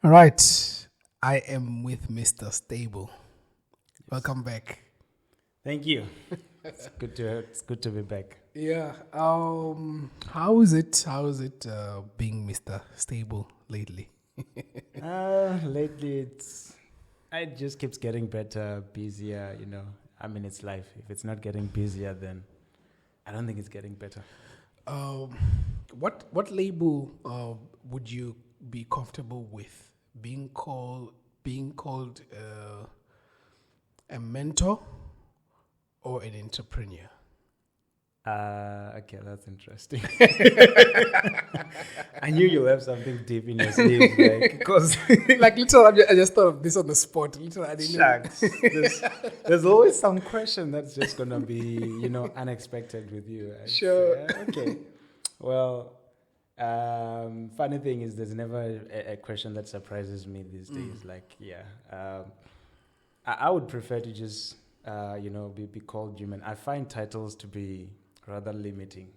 All right. I am with Mr. Stable. Welcome back. Thank you. It's good to be back. Yeah. How is it? How is it being Mr. Stable lately? Lately it just keeps getting better, busier, I mean, it's life. If it's not getting busier, then I don't think it's getting better. What label would you be comfortable with being called a mentor or an entrepreneur? Okay, that's interesting. I knew you'll have something deep in your sleeve, because Like literally, I just thought of this on the spot. Literally, I didn't know. shucks, there's always some question that's just gonna be, unexpected with you. Sure. Okay. Well, funny thing is, there's never a question that surprises me these days. I would prefer to just, be called human. I find titles to be rather limiting.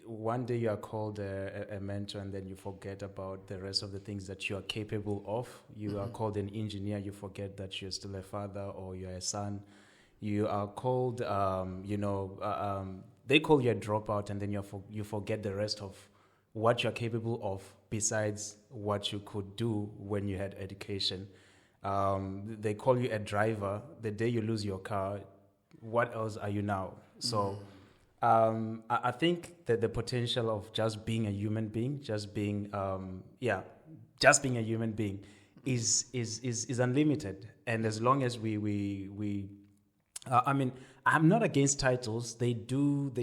One day you are called a mentor, and then you forget about the rest of the things that you are capable of. You are called an engineer, you forget that you're still a father or you're a son. You are called, they call you a dropout, and then you forget the rest of what you're capable of besides what you could do when you had education. They call you a driver. The day you lose your car, what else are you now? So I think that the potential of just being a human being, just being a human being is unlimited. And as long as I'm not against titles. They do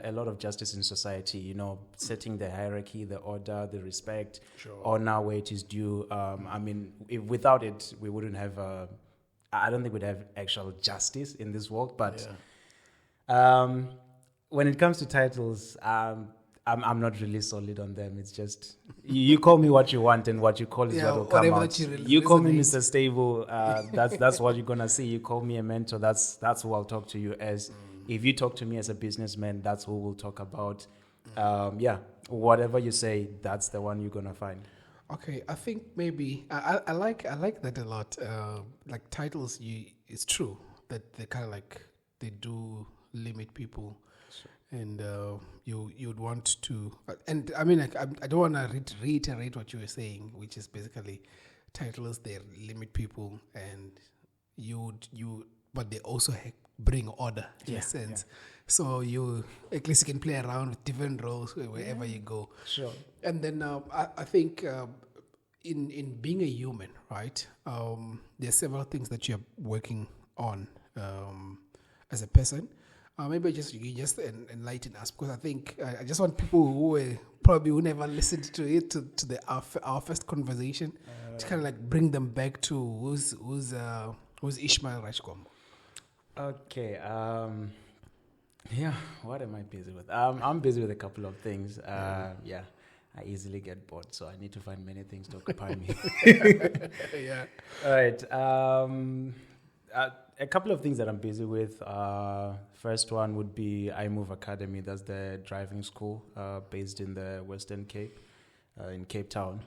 a lot of justice in society, setting the hierarchy, the order, the respect, honor where it is due. If without it, we wouldn't have, I don't think we'd have actual justice in this world. But when it comes to titles, I'm not really solid on them. It's just, you call me what you want, and what you call is what will come out. You call me Mr. Stable, that's what you're going to see. You call me a mentor, that's who I'll talk to you as. If you talk to me as a businessman, that's who we'll talk about. Whatever you say, that's the one you're going to find. Okay, I think maybe I like that a lot. Like titles, it's true that they kind of like they do limit people. And you'd want to, and I mean, like, I don't want to reiterate what you were saying, which is basically titles, they limit people, and but they also bring order in a sense. Yeah. So you at least you can play around with different roles wherever you go. Sure. And then I think in being a human, right? There's several things that you're working on as a person. Maybe you just enlighten us, because I think I just want people who never listened to it to our first conversation to kind of like bring them back to who's Ishmael Ratshikombo. Okay. What am I busy with? I'm busy with a couple of things. I easily get bored, so I need to find many things to occupy me. Yeah. All right. A couple of things that I'm busy with. First one would be IMove Academy. That's the driving school based in the Western Cape, in Cape Town.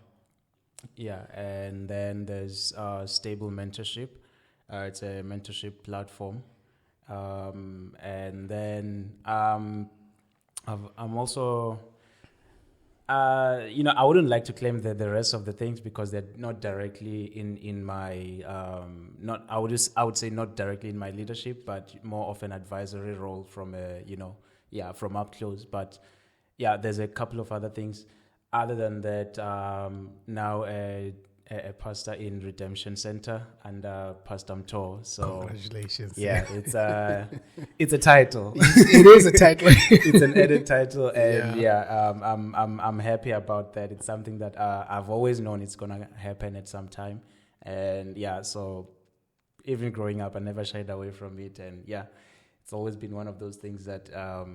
Yeah, and then there's Stable Mentorship. It's a mentorship platform. And then I'm also... I wouldn't like to claim the rest of the things because they're not directly in my I would say not directly in my leadership, but more of an advisory role from from up close. But there's a couple of other things. Other than that, now a pastor in Redemption Center under Pastor Mtho. So congratulations. Yeah, it's a title. It is a title. It's an added title, and I'm happy about that. It's something that I've always known it's gonna happen at some time, and so even growing up, I never shied away from it, and it's always been one of those things that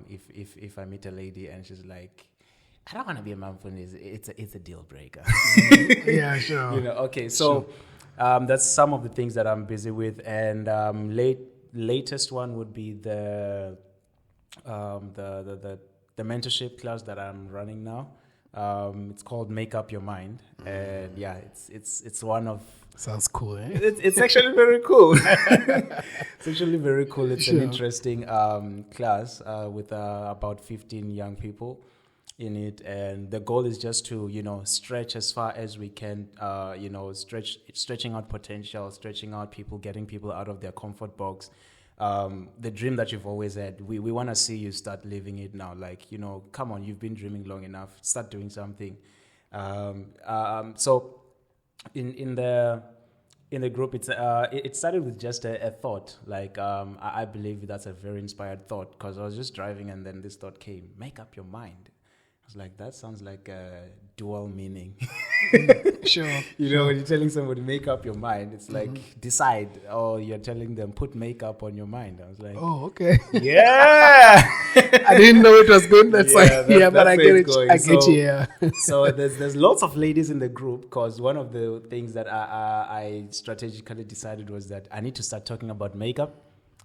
if I meet a lady and she's like, I don't want to be a mom for this, it's a deal breaker. Yeah, sure. Okay, so that's some of the things that I'm busy with, and latest one would be the mentorship class that I'm running now It's called Make Up Your Mind, and yeah, it's one of. Sounds cool, eh? It's actually very cool. It's actually very cool. It's Sure. an interesting class with about 15 young people in it, and the goal is just to stretch as far as we can. Stretching out potential, stretching out people, getting people out of their comfort box. The dream that you've always had, we want to see you start living it now. Like, come on, you've been dreaming long enough. Start doing something. So in the group, it started with just a thought. Like, I believe that's a very inspired thought, because I was just driving and then this thought came: make up your mind. I was like, that sounds like a dual meaning. Sure. When you're telling somebody make up your mind, it's like decide, or you're telling them put makeup on your mind. I was like, Oh, okay. yeah. I didn't know it was going that side. Yeah, but I that's get where it. it's going. I get you. Yeah. So there's lots of ladies in the group, because one of the things that I strategically decided was that I need to start talking about makeup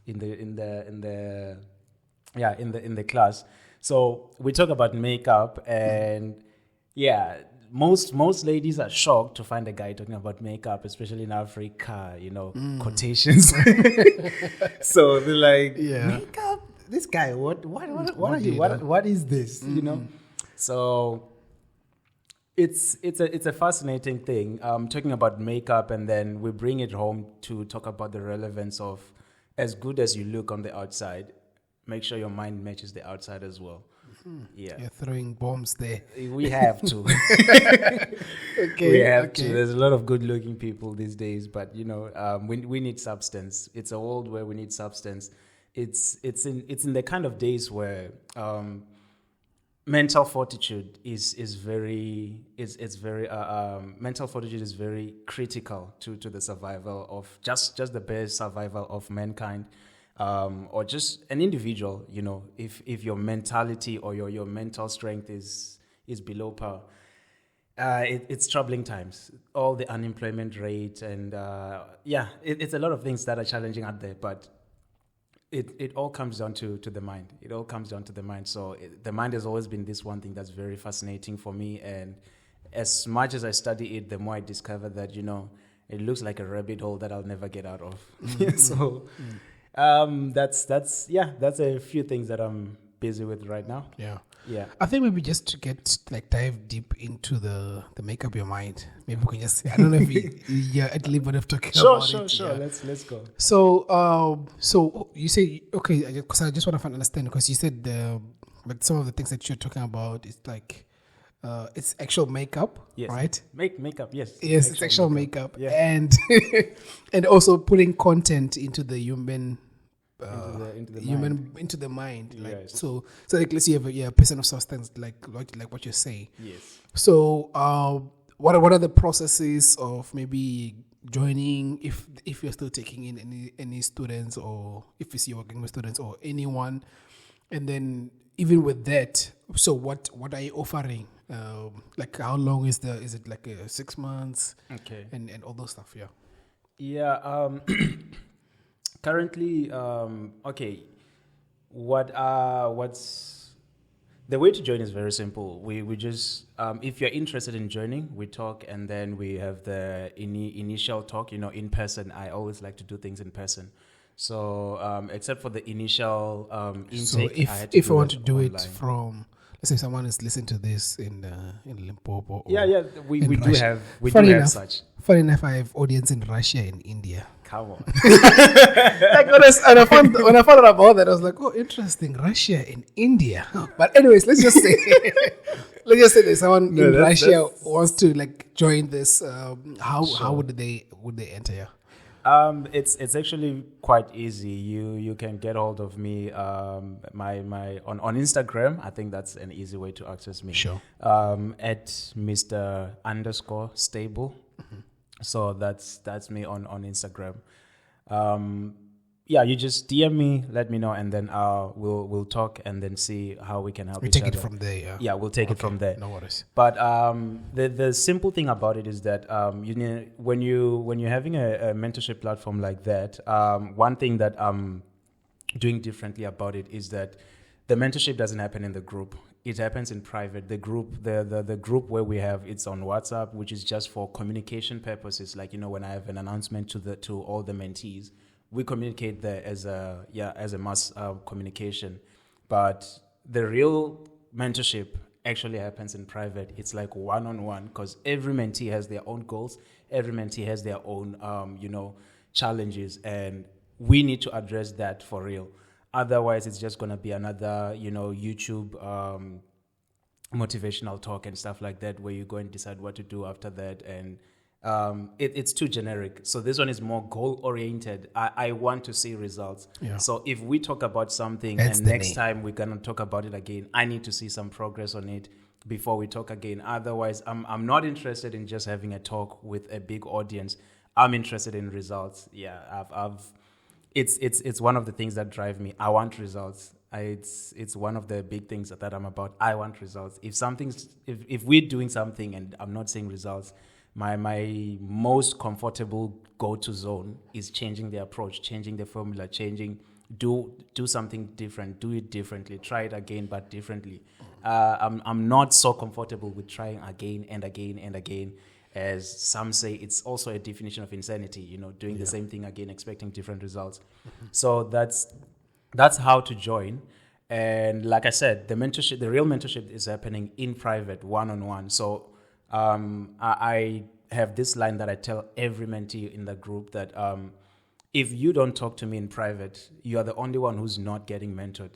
in the class. So we talk about makeup, and yeah, most ladies are shocked to find a guy talking about makeup, especially in Africa, quotations. So they're like, makeup? This guy, what are you? What is this? So it's a fascinating thing. Talking about makeup, and then we bring it home to talk about the relevance of, as good as you look on the outside, make sure your mind matches the outside as well. Yeah, You're throwing bombs there. we have to. Okay. We have to. There's a lot of good-looking people these days, but we need substance. It's a world where we need substance. It's in the kind of days where mental fortitude is very mental fortitude is very critical to the survival of just the best survival of mankind. Or just an individual, if your mentality or your mental strength is below par, it's troubling times. All the unemployment rate, and it's a lot of things that are challenging out there. But it all comes down to the mind. It all comes down to the mind. So the mind has always been this one thing that's very fascinating for me. And as much as I study it, the more I discover that it looks like a rabbit hole that I'll never get out of. So. That's a few things that I'm busy with right now. Yeah. I think maybe just to get dive deep into the make up your mind. Maybe we can just, I don't know if you're at liberty of talking about it. Sure. Yeah. Let's go. So you say, okay, because I just want to understand, because you said but some of the things that you're talking about is like, it's actual makeup, yes. Right? Makeup, yes. Yes, it's actual makeup. Yeah. And also putting content into the human into the mind. Yes. So like, let's say you have a person of substance, like what you're saying. Yes. So what are the processes of maybe joining, if you're still taking in any students, or if you're working with students or anyone, and then even with that, so what are you offering? Like, how long is it like 6 months? Okay. And all those stuff, yeah. Yeah. Currently, okay. What's the way to join is very simple. We just if you're interested in joining, we talk, and then we have the initial talk. In person. I always like to do things in person. So except for the initial intake, so if I want to do it from, let's say someone is listening to this in Limpopo. We do have such. Funny enough, I have audience in Russia and India. Come on. Like, when I found out about that, I was like, oh, interesting, Russia and India. But anyways, let's just say there's someone in Russia wants to join this. How would they enter? Yeah. It's actually quite easy. You can get hold of me my on Instagram. I think that's an easy way to access me. Sure. At Mr_stable. Mm-hmm. So that's me on Instagram. You just DM me, let me know, and then we'll talk and then see how we can help each other. We take it from there. Yeah, we'll take it from there. No worries. But the simple thing about it is that when you're having a mentorship platform like that, one thing that I'm doing differently about it is that the mentorship doesn't happen in the group. it happens in private. The group, the group where we have, it's on WhatsApp, which is just for communication purposes. Like, when I have an announcement to all the mentees, we communicate there as a mass communication. But the real mentorship actually happens in private. It's like one-on-one, because every mentee has their own goals. Every mentee has their own, challenges, and we need to address that for real. Otherwise, it's just going to be another, YouTube motivational talk and stuff like that, where you go and decide what to do after that. And it's too generic. So this one is more goal-oriented. I want to see results. Yeah. So if we talk about something That's and the next name. time we're going to talk about it again, I need to see some progress on it before we talk again. Otherwise, I'm not interested in just having a talk with a big audience. I'm interested in results. Yeah, it's one of the things that drive me. I want results. It's one of the big things that I'm about. I want results. If we're doing something and I'm not seeing results, my most comfortable go-to zone is changing the approach, changing the formula, do something different, do it differently, try it again but differently. I'm not so comfortable with trying again and again and again. As some say, it's also a definition of insanity, doing the same thing again, expecting different results. So that's how to join. And like I said, the real mentorship is happening in private, one-on-one. So I have this line that I tell every mentee in the group that if you don't talk to me in private, you are the only one who's not getting mentored.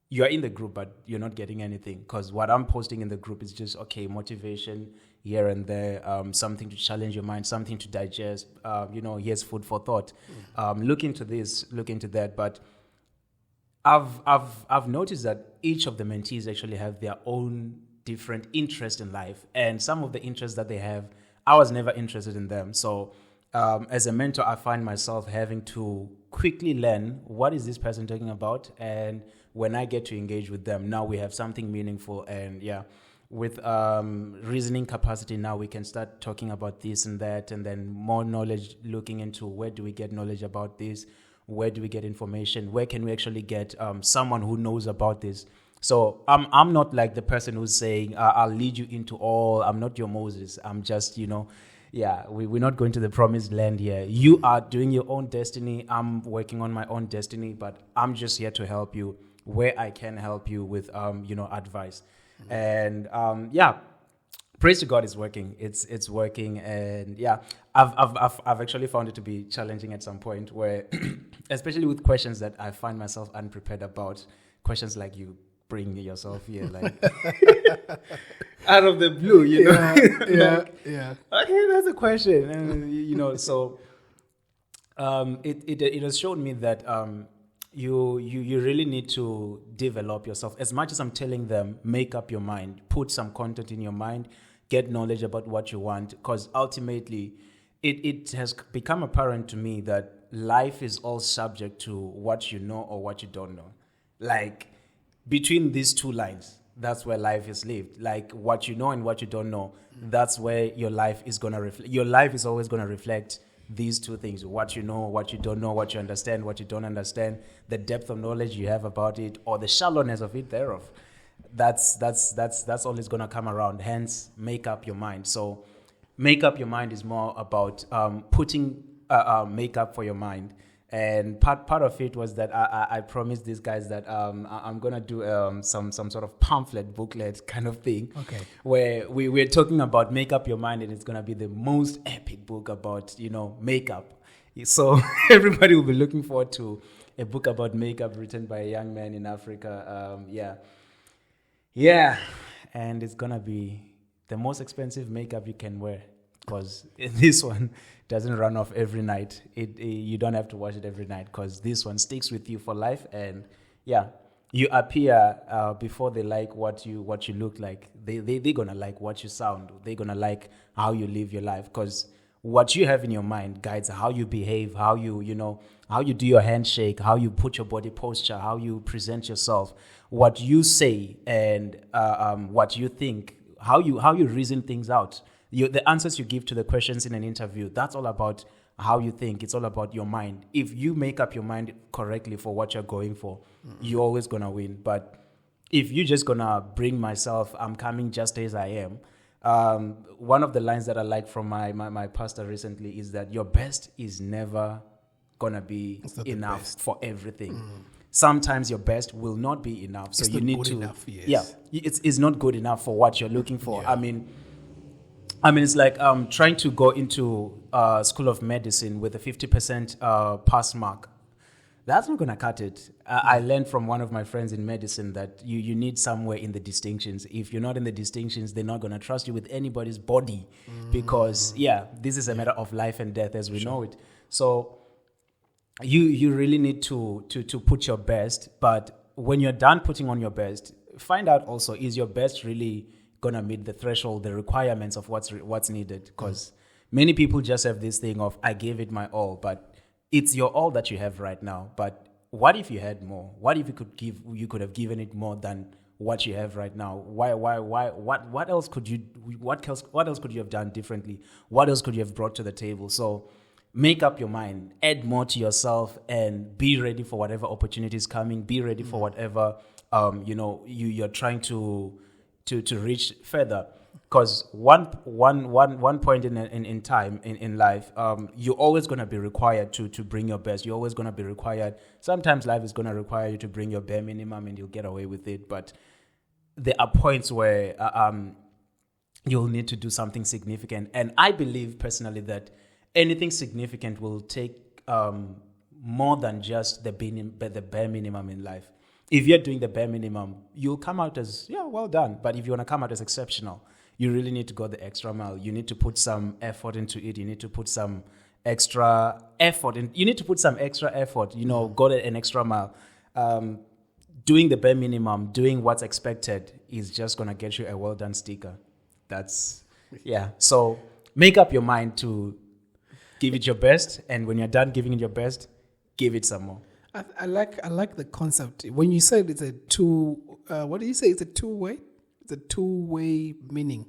You are in the group, but you're not getting anything, because what I'm posting in the group is just, motivation here and there, something to challenge your mind, something to digest, here's food for thought. Look into this, look into that. But I've noticed that each of the mentees actually have their own different interest in life, and some of the interests that they have, I was never interested in them. So as a mentor, I find myself having to quickly learn what is this person talking about, and when I get to engage with them, now we have something meaningful. And with reasoning capacity, now we can start talking about this and that, and then more knowledge, looking into where do we get knowledge about this, where do we get information, where can we actually get someone who knows about this. So I'm not like the person who's saying, I'll lead you into all. I'm not your Moses. I'm just, we're not going to the promised land here. You are doing your own destiny. I'm working on my own destiny, but I'm just here to help you where I can help you with, advice. And, praise to God, it's working. It's working. And I've actually found it to be challenging at some point where, especially with questions that I find myself unprepared about, questions like you bring yourself here, like out of the blue, Okay, that's a question. And, so it has shown me that you really need to develop yourself. As much as I'm telling them, make up your mind, put some content in your mind, get knowledge about what you want, because ultimately it has become apparent to me that life is all subject to what you know or what you don't know. Like, between these two lines, that's where life is lived. Like, what you know and what you don't know, that's where your life is going to reflect. Your life is always going to reflect these two things: what you know, what you don't know, what you understand, what you don't understand, the depth of knowledge you have about it, or the shallowness of it thereof. That's always going to come around. Hence, make up your mind. So make up your mind is more about putting makeup for your mind. And part of it was that I promised these guys that I'm going to do some sort of pamphlet, booklet kind of thing. Okay. Where we're talking about make up your mind, and it's going to be the most epic book about, makeup. So everybody will be looking forward to a book about makeup written by a young man in Africa. And it's going to be the most expensive makeup you can wear, because this one doesn't run off every night. You don't have to wash it every night, because this one sticks with you for life. And you appear before they like what you look like. They're gonna like what you sound. They're gonna like how you live your life, because what you have in your mind guides how you behave, how how you do your handshake, how you put your body posture, how you present yourself, what you say, and what you think, how you reason things out. The answers you give to the questions in an interview, that's all about how you think. It's all about your mind. If you make up your mind correctly for what you're going for, you're always going to win. But if you're just gonna bring myself, I'm coming just as I am. One of the lines that I like from my pastor recently is that your best is never gonna be enough for everything. Sometimes your best will not be enough, so it's you not need good to. enough, yes. Yeah, it's not good enough for what you're looking for. Yeah. I mean, it's like trying to go into School of Medicine with a 50% pass mark. That's not going to cut it. I learned from one of my friends in medicine that you need somewhere in the distinctions. If you're not in the distinctions, they're not going to trust you with anybody's body because, this is a matter of life and death as we know it. So you really need to put your best. But when you're done putting on your best, find out also, is your best really going to meet the threshold, the requirements of what's needed? Because many people just have this thing of, I gave it my all, but it's your all that you have right now. But what if you had more? What if you could have given it more than what you have right now? What else could you have done differently? What else could you have brought to the table? So make up your mind, add more to yourself, and be ready for whatever opportunity is coming. Be ready for whatever you're trying to reach further. Because one point in time in life, you're always going to be required to bring your best. You're always going to be required. Sometimes life is going to require you to bring your bare minimum, and you'll get away with it. But there are points where you'll need to do something significant. And I believe personally that anything significant will take more than just the bare minimum in life. If you're doing the bare minimum, you'll come out as, well done. But if you want to come out as exceptional, you really need to go the extra mile. You need to put some effort into it. You need to put some extra effort. You need to put some extra effort, go an extra mile. Doing the bare minimum, doing what's expected is just going to get you a well done sticker. So make up your mind to give it your best. And when you're done giving it your best, give it some more. I like the concept. When you said it's a what did you say? It's a two-way? It's a two-way meaning.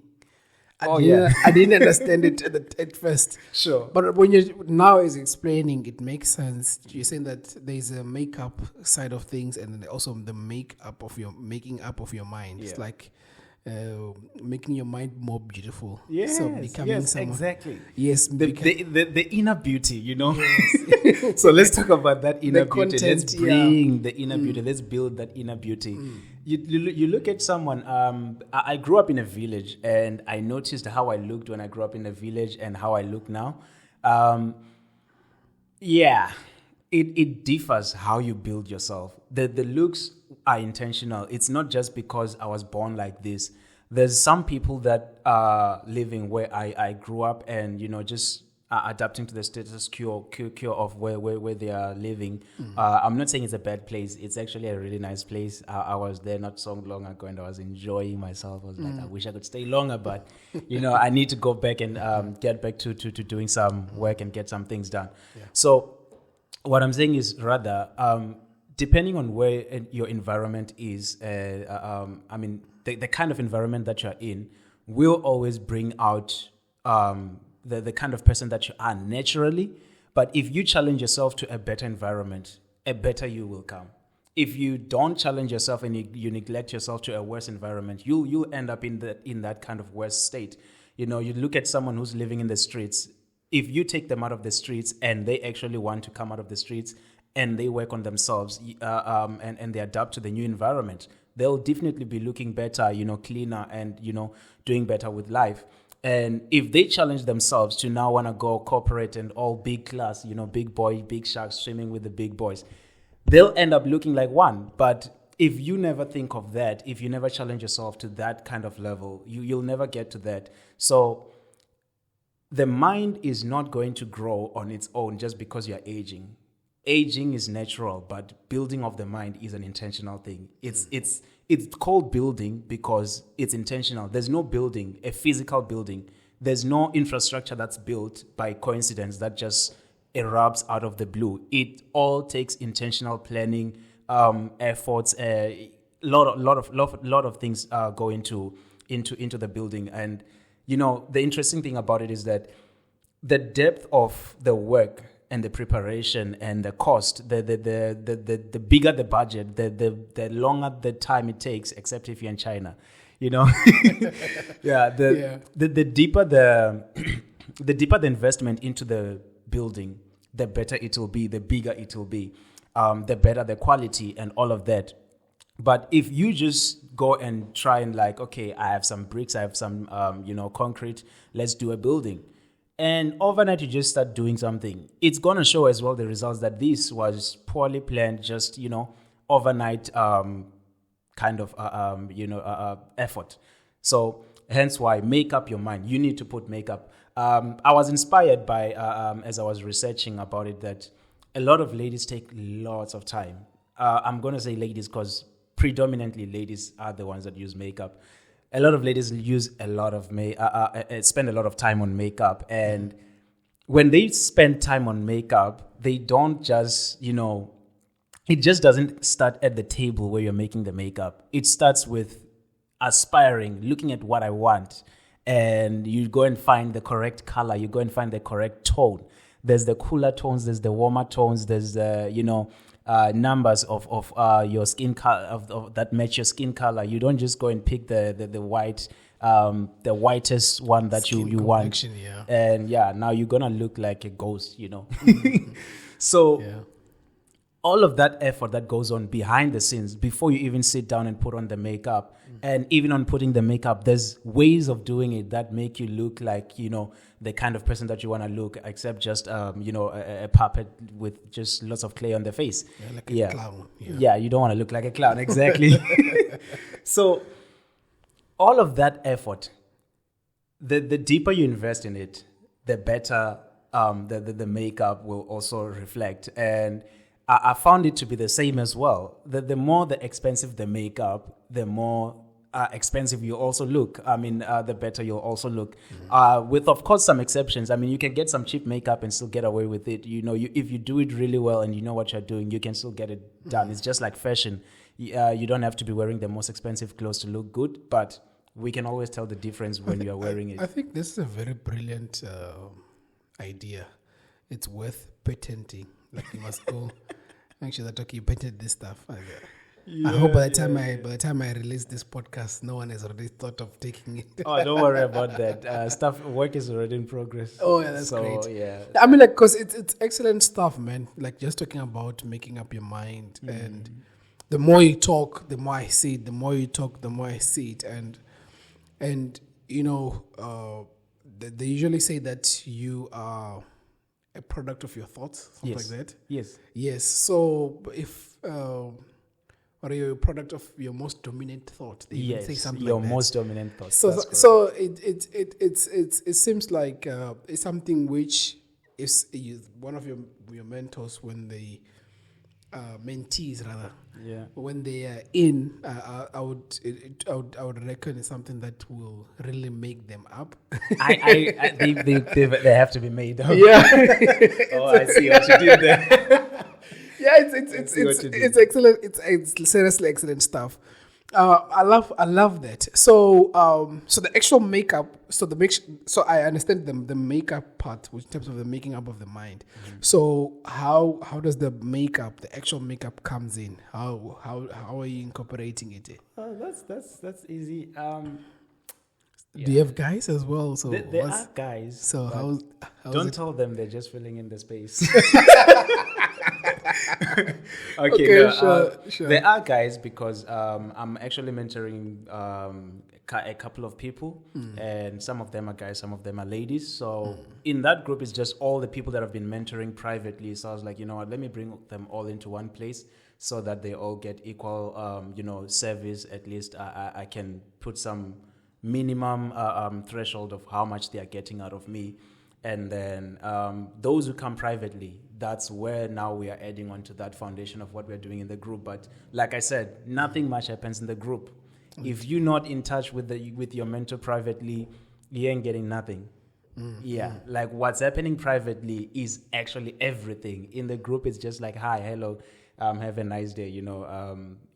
I didn't understand it at first. Sure. But when you now is explaining, it makes sense. You're saying that there's a makeup side of things, and then also the making up of your mind. Yeah. It's like making your mind more beautiful. Yes, so becoming exactly. Yes, the inner beauty, Yes. So let's talk about that inner beauty. Let's bring the inner beauty. Let's build that inner beauty. You look at someone. I grew up in a village, and I noticed how I looked when I grew up in a village and how I look now. It differs how you build yourself. The looks are intentional. It's not just because I was born like this. There's some people that are living where I grew up, and just adapting to the status quo of where they are living. I'm not saying it's a bad place. It's actually a really nice place. I was there not so long ago, and I was enjoying myself. I was like, I wish I could stay longer, but I need to go back and get back to doing some work and get some things done. Yeah. So what I'm saying is rather, depending on where your environment is, the kind of environment that you're in will always bring out the kind of person that you are naturally. But if you challenge yourself to a better environment, a better you will come. If you don't challenge yourself and you neglect yourself to a worse environment, you'll end up in that kind of worse state. You look at someone who's living in the streets. If you take them out of the streets and they actually want to come out of the streets and they work on themselves and they adapt to the new environment, they'll definitely be looking better, cleaner and, doing better with life. And if they challenge themselves to now want to go corporate and all big class, big boy, big sharks swimming with the big boys, they'll end up looking like one. But if you never think of that, if you never challenge yourself to that kind of level, you'll never get to that. So the mind is not going to grow on its own just because you're aging. Aging is natural, but building of the mind is an intentional thing. It's called building because it's intentional. There's no building, a physical building. There's no infrastructure that's built by coincidence that just erupts out of the blue. It all takes intentional planning, efforts. A lot of things go into the building. And the interesting thing about it is that the depth of the work and the preparation and the cost, the bigger the budget, the longer the time it takes, except if you're in China, the deeper the deeper the investment into the building, the better it will be, the bigger it will be, the better the quality and all of that. But if you just go and try and like, okay, I have some bricks, I have some, concrete, let's do a building. And overnight, you just start doing something. It's going to show as well the results that this was poorly planned, just, overnight effort. So hence why make up your mind. You need to put makeup. I was inspired by, as I was researching about it, that a lot of ladies take lots of time. I'm going to say ladies because predominantly ladies are the ones that use makeup. A lot of ladies use a lot of spend a lot of time on makeup, and when they spend time on makeup, they don't just it just doesn't start at the table where you're making the makeup. It starts with aspiring, looking at what I want, and you go and find the correct color. You go and find the correct tone. There's the cooler tones. There's the warmer tones. There's the numbers of your skin color that match your skin color. You don't just go and pick the white, the whitest one that you want. Yeah. And now you're gonna look like a ghost, So all of that effort that goes on behind the scenes before you even sit down and put on the makeup, and even on putting the makeup, there's ways of doing it that make you look like the kind of person that you want to look, except just a puppet with just lots of clay on the face. Yeah, like a clown. Yeah, you don't want to look like a clown, exactly. So all of that effort, the deeper you invest in it, the better the makeup will also reflect. And I found it to be the same as well. The more the expensive the makeup, the more expensive you also look. I mean, the better you'll also look. With, of course, some exceptions. I mean, you can get some cheap makeup and still get away with it. If you do it really well and you know what you're doing, you can still get it done. It's just like fashion. You don't have to be wearing the most expensive clothes to look good, but we can always tell the difference when you are wearing it. I think this is a very brilliant idea. It's worth patenting. Like you must go. Actually, that okay, you patented this stuff. I hope by the time I release this podcast, no one has already thought of taking it. Oh, don't worry about that. Work is already in progress. Oh, yeah, that's great. Yeah. I mean, like, because it's excellent stuff, man. Like, just talking about making up your mind. And the more you talk, the more I see it. The more you talk, the more I see it. And they usually say that you are a product of your thoughts, something like that. Yes. So if or you're a product of your most dominant thought, they even say something your like that. most dominant thought. So it seems like it's something which is one of your mentors when they mentees rather. Yeah. When they are in, I would reckon it's something that will really make them up. They have to be made up. Yeah. I see what you did there. Yeah, it's excellent. It's seriously excellent stuff. I love that. So the actual makeup. So I understand the makeup part, which in terms of the making up of the mind. So how does the actual makeup comes in? How are you incorporating it? That's easy. Do you have guys as well? So there are guys. So how don't tell them they're just filling in the space. Sure. There are guys because I'm actually mentoring a couple of people, and some of them are guys, some of them are ladies. So in that group, it's just all the people that I've been mentoring privately. So I was like, you know what, let me bring them all into one place so that they all get equal, service. At least I can put some minimum threshold of how much they are getting out of me. And then those who come privately, that's where now we are adding on to that foundation of what we're doing in the group. But like I said, nothing much happens in the group. If you're not in touch with your mentor privately, you ain't getting nothing. Like what's happening privately is actually everything. In the group, it's just like, hi, hello, have a nice day.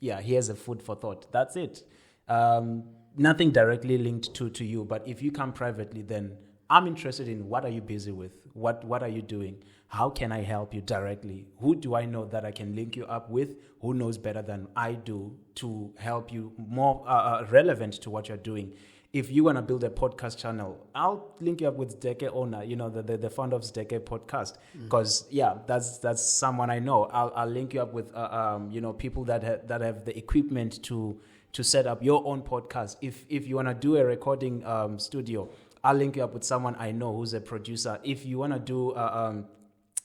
Here's a food for thought. That's it. Nothing directly linked to you. But if you come privately, then I'm interested in what are you busy with? What are you doing? How can I help you directly? Who do I know that I can link you up with? Who knows better than I do to help you more relevant to what you're doing? If you want to build a podcast channel, I'll link you up with Zdeke owner, the founder of Zdeke podcast, because that's someone I know. I'll link you up with people that have the equipment to set up your own podcast. If you want to do a recording studio, I'll link you up with someone I know who's a producer. If you want to do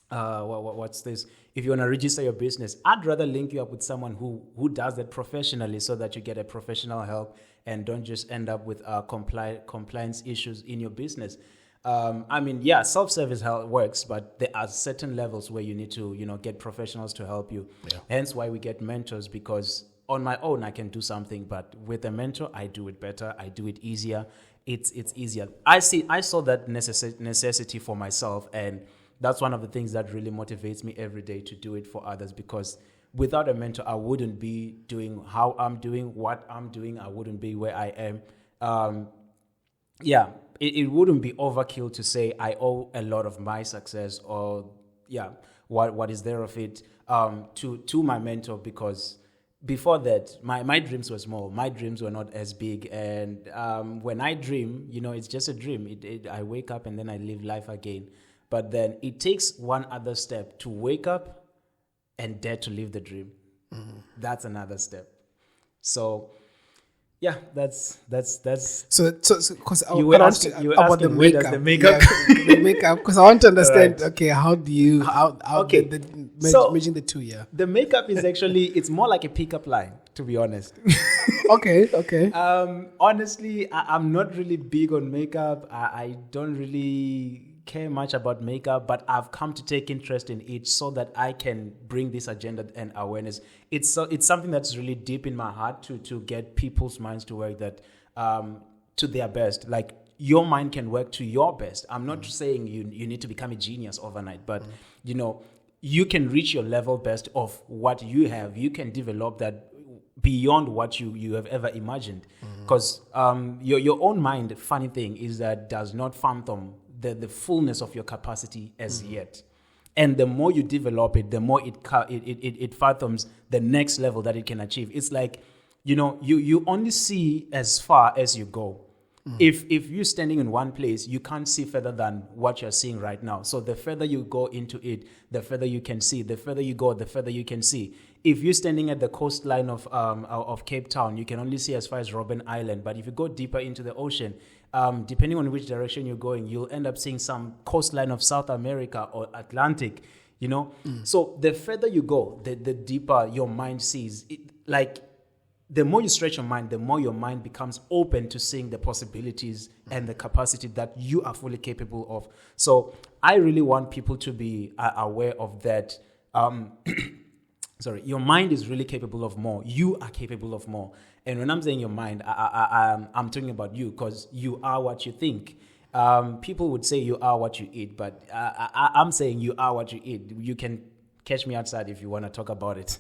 what's this? If you want to register your business, I'd rather link you up with someone who does that professionally, so that you get a professional help and don't just end up with compliance issues in your business. Self-service help works, but there are certain levels where you need to, get professionals to help you. Yeah. Hence why we get mentors, because on my own I can do something, but with a mentor I do it better. I do it easier. It's easier. I saw that necessity for myself, and that's one of the things that really motivates me every day to do it for others, because without a mentor, I wouldn't be doing how I'm doing, what I'm doing. I wouldn't be where I am. It wouldn't be overkill to say I owe a lot of my success, or what is there of it to my mentor, because before that, my dreams were small. My dreams were not as big. And when I dream, it's just a dream. I wake up and then I live life again. But then it takes one other step to wake up and dare to live the dream. Mm-hmm. That's another step. So, that's. So because you were asking about the makeup, the makeup, because I want to understand. Right. Okay, how do you merging the two? Yeah, the makeup is actually, it's more like a pickup line, to be honest. Okay. Honestly, I'm not really big on makeup. I don't really care much about makeup, but I've come to take interest in it so that I can bring this agenda and awareness. It's something that's really deep in my heart to get people's minds to work that to their best. Like, your mind can work to your best. I'm not saying you need to become a genius overnight, but you can reach your level best of what you have. You can develop that beyond what you have ever imagined, because your own mind, funny thing is, that does not fathom the fullness of your capacity as yet. And the more you develop it, the more it fathoms the next level that it can achieve. It's like, you only see as far as you go. If you're standing in one place, you can't see further than what you're seeing right now. So the further you go into it, the further you can see. The further you go, the further you can see. If you're standing at the coastline of Cape Town, you can only see as far as Robben Island. But if you go deeper into the ocean, depending on which direction you're going, you'll end up seeing some coastline of South America or Atlantic, So the further you go, the deeper your mind sees. The more you stretch your mind, the more your mind becomes open to seeing the possibilities and the capacity that you are fully capable of. So I really want people to be aware of that. Your mind is really capable of more. You are capable of more. And when I'm saying your mind, I'm talking about you, because you are what you think. People would say you are what you eat, but I'm saying you are what you eat. You can catch me outside if you want to talk about it.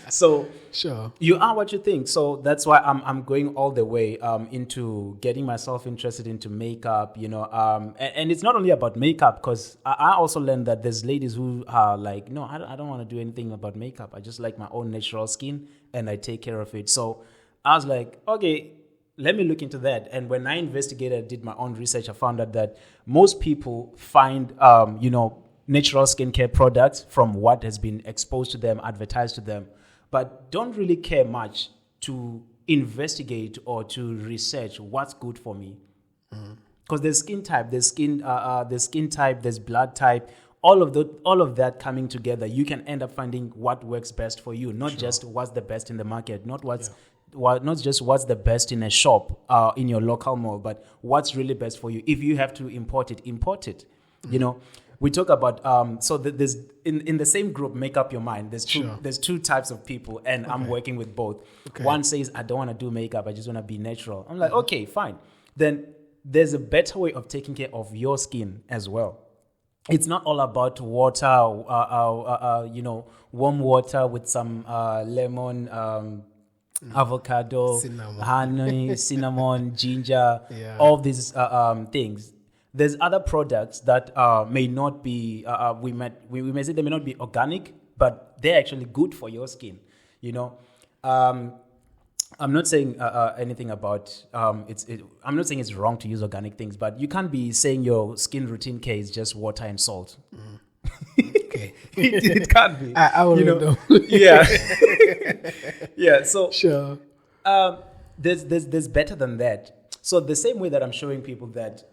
So sure, you are what you think. So that's why I'm going all the way into getting myself interested into makeup, and it's not only about makeup, because I also learned that there's ladies who are like, no, I don't want to do anything about makeup. I just like my own natural skin and I take care of it. So I was like, okay, let me look into that. And when I investigated, did my own research, I found out that most people find, natural skincare products from what has been exposed to them, advertised to them, but don't really care much to investigate or to research what's good for me. Because there's skin type, there's skin type, there's blood type, all of that coming together, you can end up finding what works best for you, not just what's the best in the market, not just what's the best in a shop, in your local mall, but what's really best for you. If you have to import it. We talk about there's in the same group, make up your mind. There's two types of people, and I'm working with both. Okay. One says, I don't want to do makeup, I just want to be natural. I'm like, okay, fine. Then there's a better way of taking care of your skin as well. It's not all about water, warm water with some lemon, avocado, honey, cinnamon, ginger, all these things. There's other products that may not be, we may say they may not be organic, but they're actually good for your skin. You know, I'm not saying anything about I'm not saying it's wrong to use organic things, but you can't be saying your skin routine care is just water and salt. Okay. It can't be. I already know. Yeah. Yeah. So Sure. there's better than that. So the same way that I'm showing people that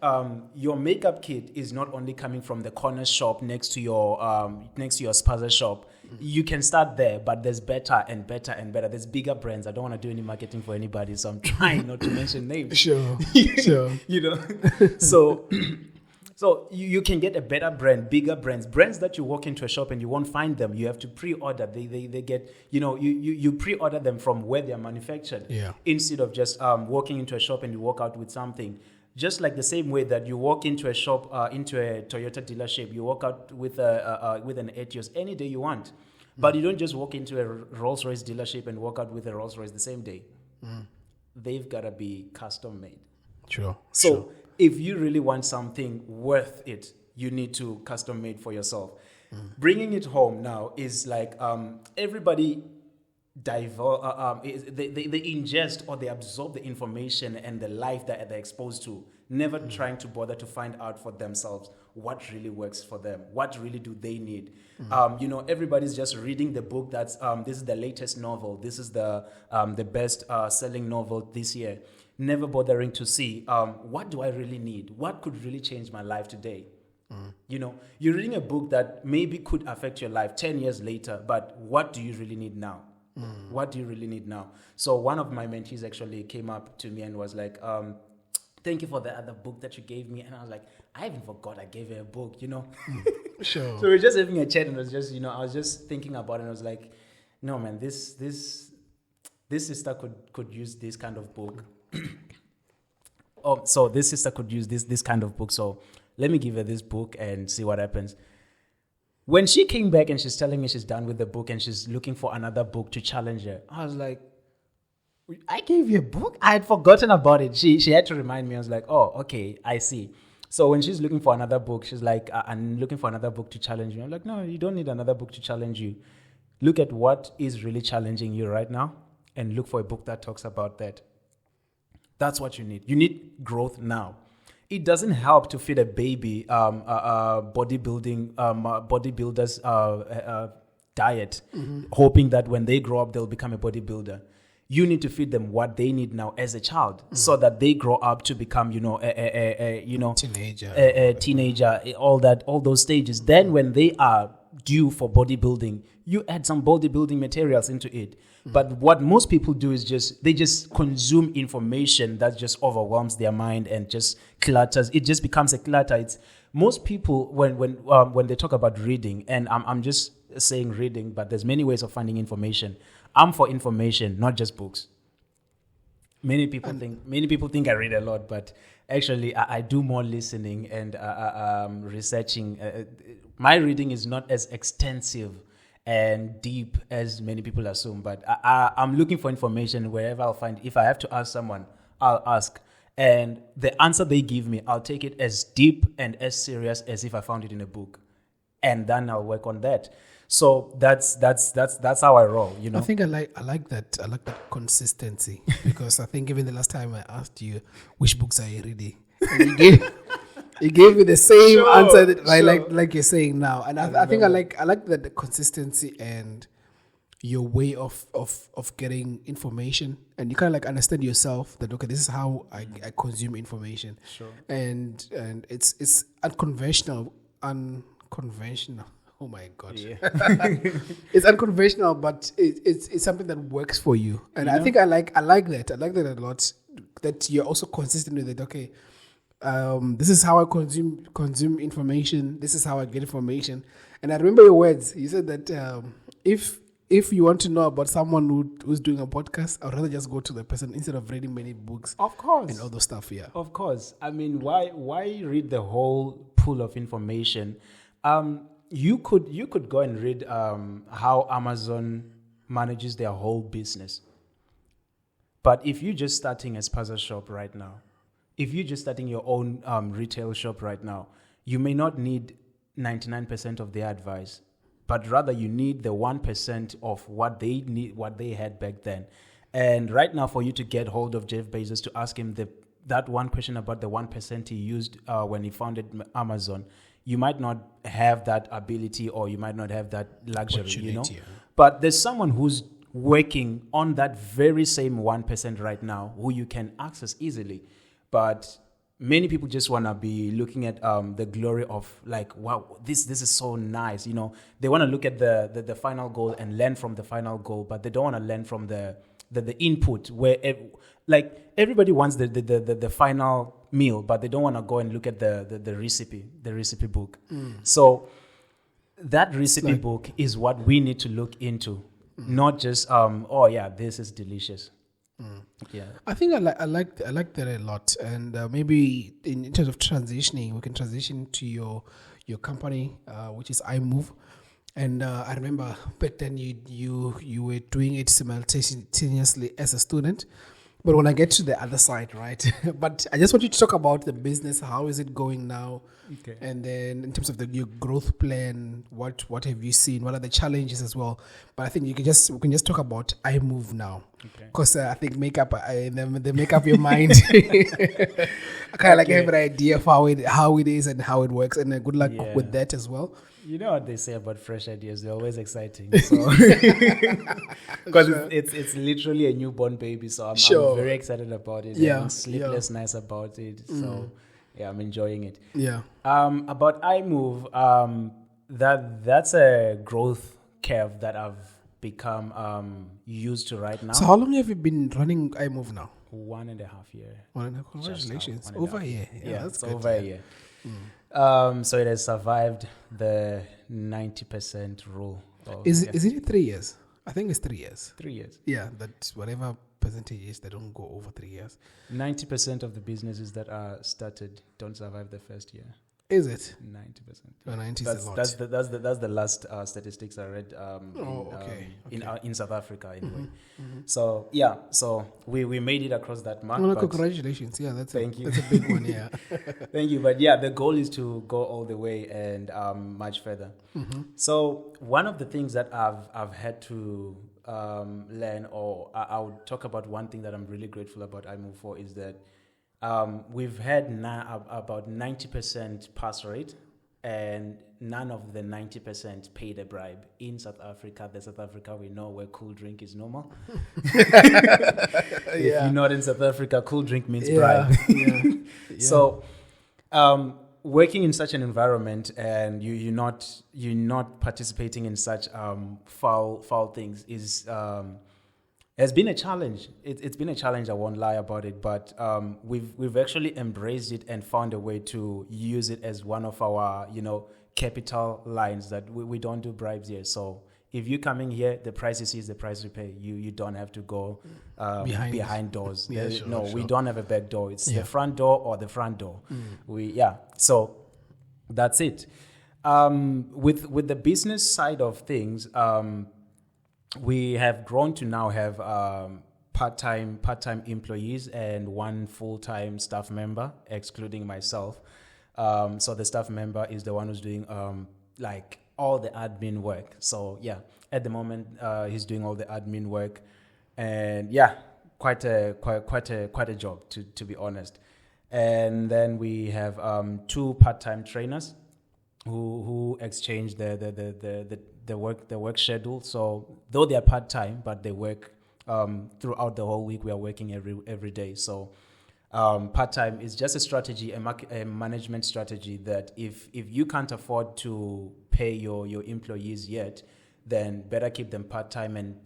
your makeup kit is not only coming from the corner shop next to your spaza shop. You can start there, but there's better and better and better. There's bigger brands. I don't want to do any marketing for anybody, so I'm trying not to mention names. Sure. Sure. You know, so you can get a better brand, bigger brands that you walk into a shop and you won't find them. You have to pre-order. They get, you know, you pre-order them from where they're manufactured. Yeah. Instead of just walking into a shop and you walk out with something. Just like the same way that you walk into a shop, into a Toyota dealership, you walk out with an Etios any day you want. But you don't just walk into a Rolls-Royce dealership and walk out with a Rolls-Royce the same day. They've got to be custom made. Sure. So if you really want something worth it, you need to custom made for yourself. Bringing it home now is like everybody they ingest or they absorb the information and the life that they're exposed to, never trying to bother to find out for themselves what really works for them, what really do they need. You know, everybody's just reading the book that's this is the latest novel, this is the best selling novel this year, never bothering to see what do I really need, what could really change my life today. You know, you're reading a book that maybe could affect your life 10 years later, but what do you really need now? What do you really need now? So one of my mentees actually came up to me and was like, thank you for the other book that you gave me. And I was like, I even forgot I gave you a book, you know. Sure. So we were just having a chat and it was just, you know, I was just thinking about it and I was like, no, man, this sister could use this kind of book. So this sister could use this kind of book. So let me give her this book and see what happens. When she came back and she's telling me she's done with the book and she's looking for another book to challenge her, I was like, I gave you a book? I had forgotten about it. She had to remind me. I was like, oh, okay, I see. So when she's looking for another book, she's like, I'm looking for another book to challenge you. I'm like, no, you don't need another book to challenge you. Look at what is really challenging you right now and look for a book that talks about that. That's what you need. You need growth now. It doesn't help to feed a baby bodybuilder's diet, hoping that when they grow up, they'll become a bodybuilder. You need to feed them what they need now as a child, so that they grow up to become, teenager, all those stages. Then when they are due for bodybuilding, you add some bodybuilding materials into it. But what most people do is they just consume information that just overwhelms their mind and just clutters. It just becomes a clutter. It's most people when they talk about reading, and I'm just saying reading, but there's many ways of finding information. I'm for information, not just books. Many people think I read a lot, but actually I do more listening and researching. My reading is not as extensive and deep as many people assume, but I'm looking for information wherever I'll find. If I have to ask someone, I'll ask. And the answer they give me, I'll take it as deep and as serious as if I found it in a book. And then I'll work on that. So that's how I roll, you know. I think I like that consistency, because I think even the last time I asked you which books are you reading, and you gave me the same answer that like you're saying now, and I think I like the consistency and your way of getting information, and you kind of like understand yourself that, okay, this is how I consume information. Sure. And it's unconventional. Oh my God. Yeah. It's unconventional, but it's something that works for you. And I think I like that. I like that a lot, that you're also consistent with it. Okay, this is how I consume information. This is how I get information. And I remember your words. You said that if you want to know about someone who's doing a podcast, I'd rather just go to the person instead of reading many books. Of course. And all those stuff, yeah. Of course. I mean, why read the whole pool of information? You could go and read how Amazon manages their whole business. But if you're just starting a spaza shop right now, if you're just starting your own retail shop right now, you may not need 99% of their advice, but rather you need the 1% of what they need, what they had back then. And right now, for you to get hold of Jeff Bezos to ask him that one question about the 1% he used when he founded Amazon, you might not have that ability, or you might not have that luxury, you know. Yeah. But there's someone who's working on that very same 1% right now who you can access easily. But many people just want to be looking at the glory of, like, wow, this is so nice. You know, they want to look at the final goal and learn from the final goal, but they don't want to learn from the input where like everybody wants the final meal, but they don't want to go and look at the recipe book. So that recipe book is what we need to look into, not just oh yeah, this is delicious. Yeah, I think I like that a lot, and maybe in terms of transitioning, we can transition to your company, which is IMove. And I remember back then you were doing it simultaneously as a student. But when I get to the other side, right? But I just want you to talk about the business. How is it going now? Okay. And then in terms of your growth plan, what have you seen? What are the challenges as well? But I think we can just talk about iMove now. Because I think they make up your mind. I kind of like have an idea of how it is and how it works. And good luck with that as well. You know what they say about fresh ideas; they're always exciting. So, because it's literally a newborn baby, so I'm very excited about it. Yeah, and sleepless nights about it. So, yeah, I'm enjoying it. Yeah. About iMove, that's a growth curve that I've become used to right now. So, how long have you been running iMove now? 1.5 years. Congratulations! Over a year. Yeah, that's good. good. Over a year. So it has survived the 90% rule. Is it 3 years? I think it's 3 years. 3 years. Yeah, that whatever percentage is, they don't go over 3 years. 90% of the businesses that are started don't survive the first year. Is it? 90%. Oh, 90 that's, is a lot. That's the last statistics I read in South Africa anyway. So yeah, so we made it across that mark. Well, congratulations! Yeah, that's a big one. Yeah, thank you. But yeah, the goal is to go all the way and much further. So one of the things that I've had to learn, or I would talk about one thing that I'm really grateful about iMove for, is that we've had about 90% pass rate, and none of the 90% paid a bribe in South Africa. The South Africa we know, where cool drink is normal. If you're not in South Africa, cool drink means bribe. So working in such an environment, and you're not participating in such foul things is has been a challenge. It's been a challenge, I won't lie about it, but we've actually embraced it and found a way to use it as one of our, capital lines, that we don't do bribes here. So if you're coming here, the price you see is the price you pay. You don't have to go behind doors. We don't have a back door. It's the front door or the front door. So that's it. With the business side of things, we have grown to now have part-time employees and one full-time staff member, excluding myself. So the staff member is the one who's doing like all the admin work. So yeah, at the moment he's doing all the admin work, and yeah, quite a job to be honest. And then we have 2 part-time trainers who exchange the work schedule. So though they are part-time, but they work throughout the whole week. We are working every day. So part-time is just a strategy, a management strategy, that if you can't afford to pay your employees yet, then better keep them part-time and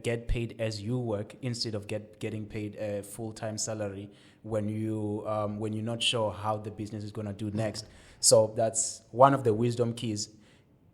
get paid as you work, instead of getting paid a full-time salary when you're not sure how the business is going to do next. So that's one of the wisdom keys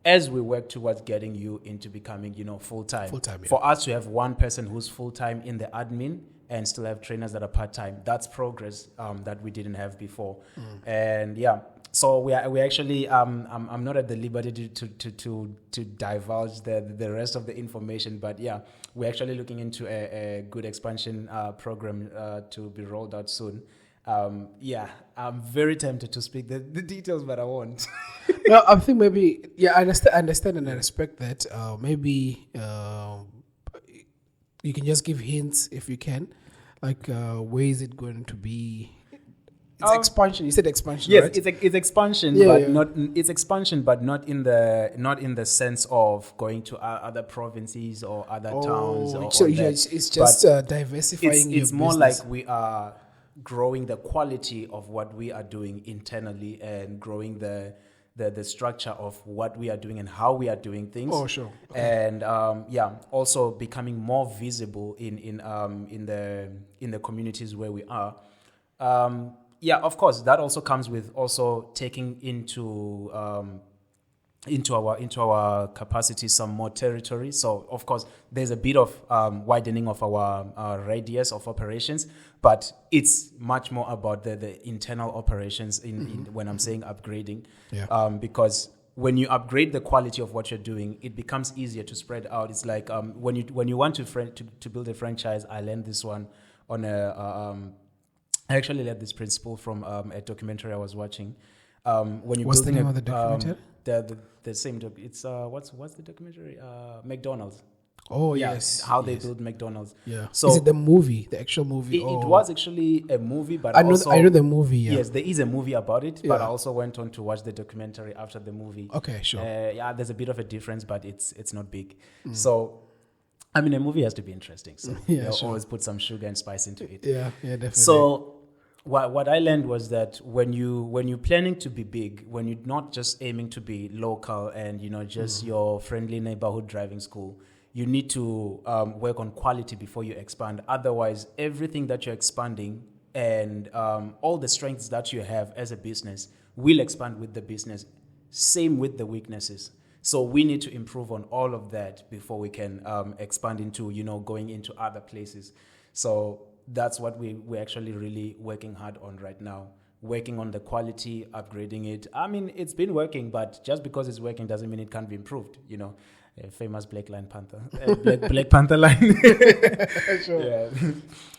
as we work towards getting you into becoming, full-time. Full-time, yeah. For us to have one person who's full-time in the admin and still have trainers that are part-time, that's progress that we didn't have before. And yeah, so we actually I'm not at the liberty to divulge the rest of the information, but yeah, we're actually looking into a good expansion program to be rolled out soon. Yeah, I'm very tempted to speak the details, but I won't. No, I think maybe, yeah, I understand and I respect that. Maybe you can just give hints if you can. Like, where is it going to be? It's expansion. You said expansion, Yes, right? it's expansion, Yeah, but yeah. not it's expansion, but not in the sense of going to other provinces or other towns. Or So or yeah, that. it's just But diversifying your it's more business. like we are growing the quality of what we are doing internally and growing the structure of what we are doing and how we are doing things. Oh, sure. Okay. And also becoming more visible in the communities where we are. Of course, that also comes with also taking into our capacity some more territory. So of course, there's a bit of widening of our radius of operations, but it's much more about the internal operations in when I'm saying upgrading. Yeah. Because when you upgrade the quality of what you're doing, it becomes easier to spread out. It's like when you want to build a franchise, I learned this one on I actually learned this principle from a documentary I was watching. When you're What's the building name of the documentary? the same it's what's the documentary? McDonald's. Oh, Yeah, yes. how they yes. build McDonald's. Yeah. So is it the movie, the actual movie? it was actually a movie, but I know. also I know the movie. Yeah. yes, there is a movie about it. But I Yeah. also went on to watch the documentary after the movie. Okay. Sure. There's a bit of a difference, but it's not big. So, I mean, a movie has to be interesting. So Yeah, they'll sure. always put some sugar and spice into it. Yeah. Yeah. Definitely. So what I learned was that when you're planning to be big, when you're not just aiming to be local and just your friendly neighborhood driving school, you need to work on quality before you expand. Otherwise, everything that you're expanding and all the strengths that you have as a business will expand with the business. Same with the weaknesses. So we need to improve on all of that before we can expand into going into other places. So that's what we're actually really working hard on right now. Working on the quality, upgrading it. I mean, it's been working, but just because it's working doesn't mean it can't be improved. Famous Black Panther line. Sure. Yeah,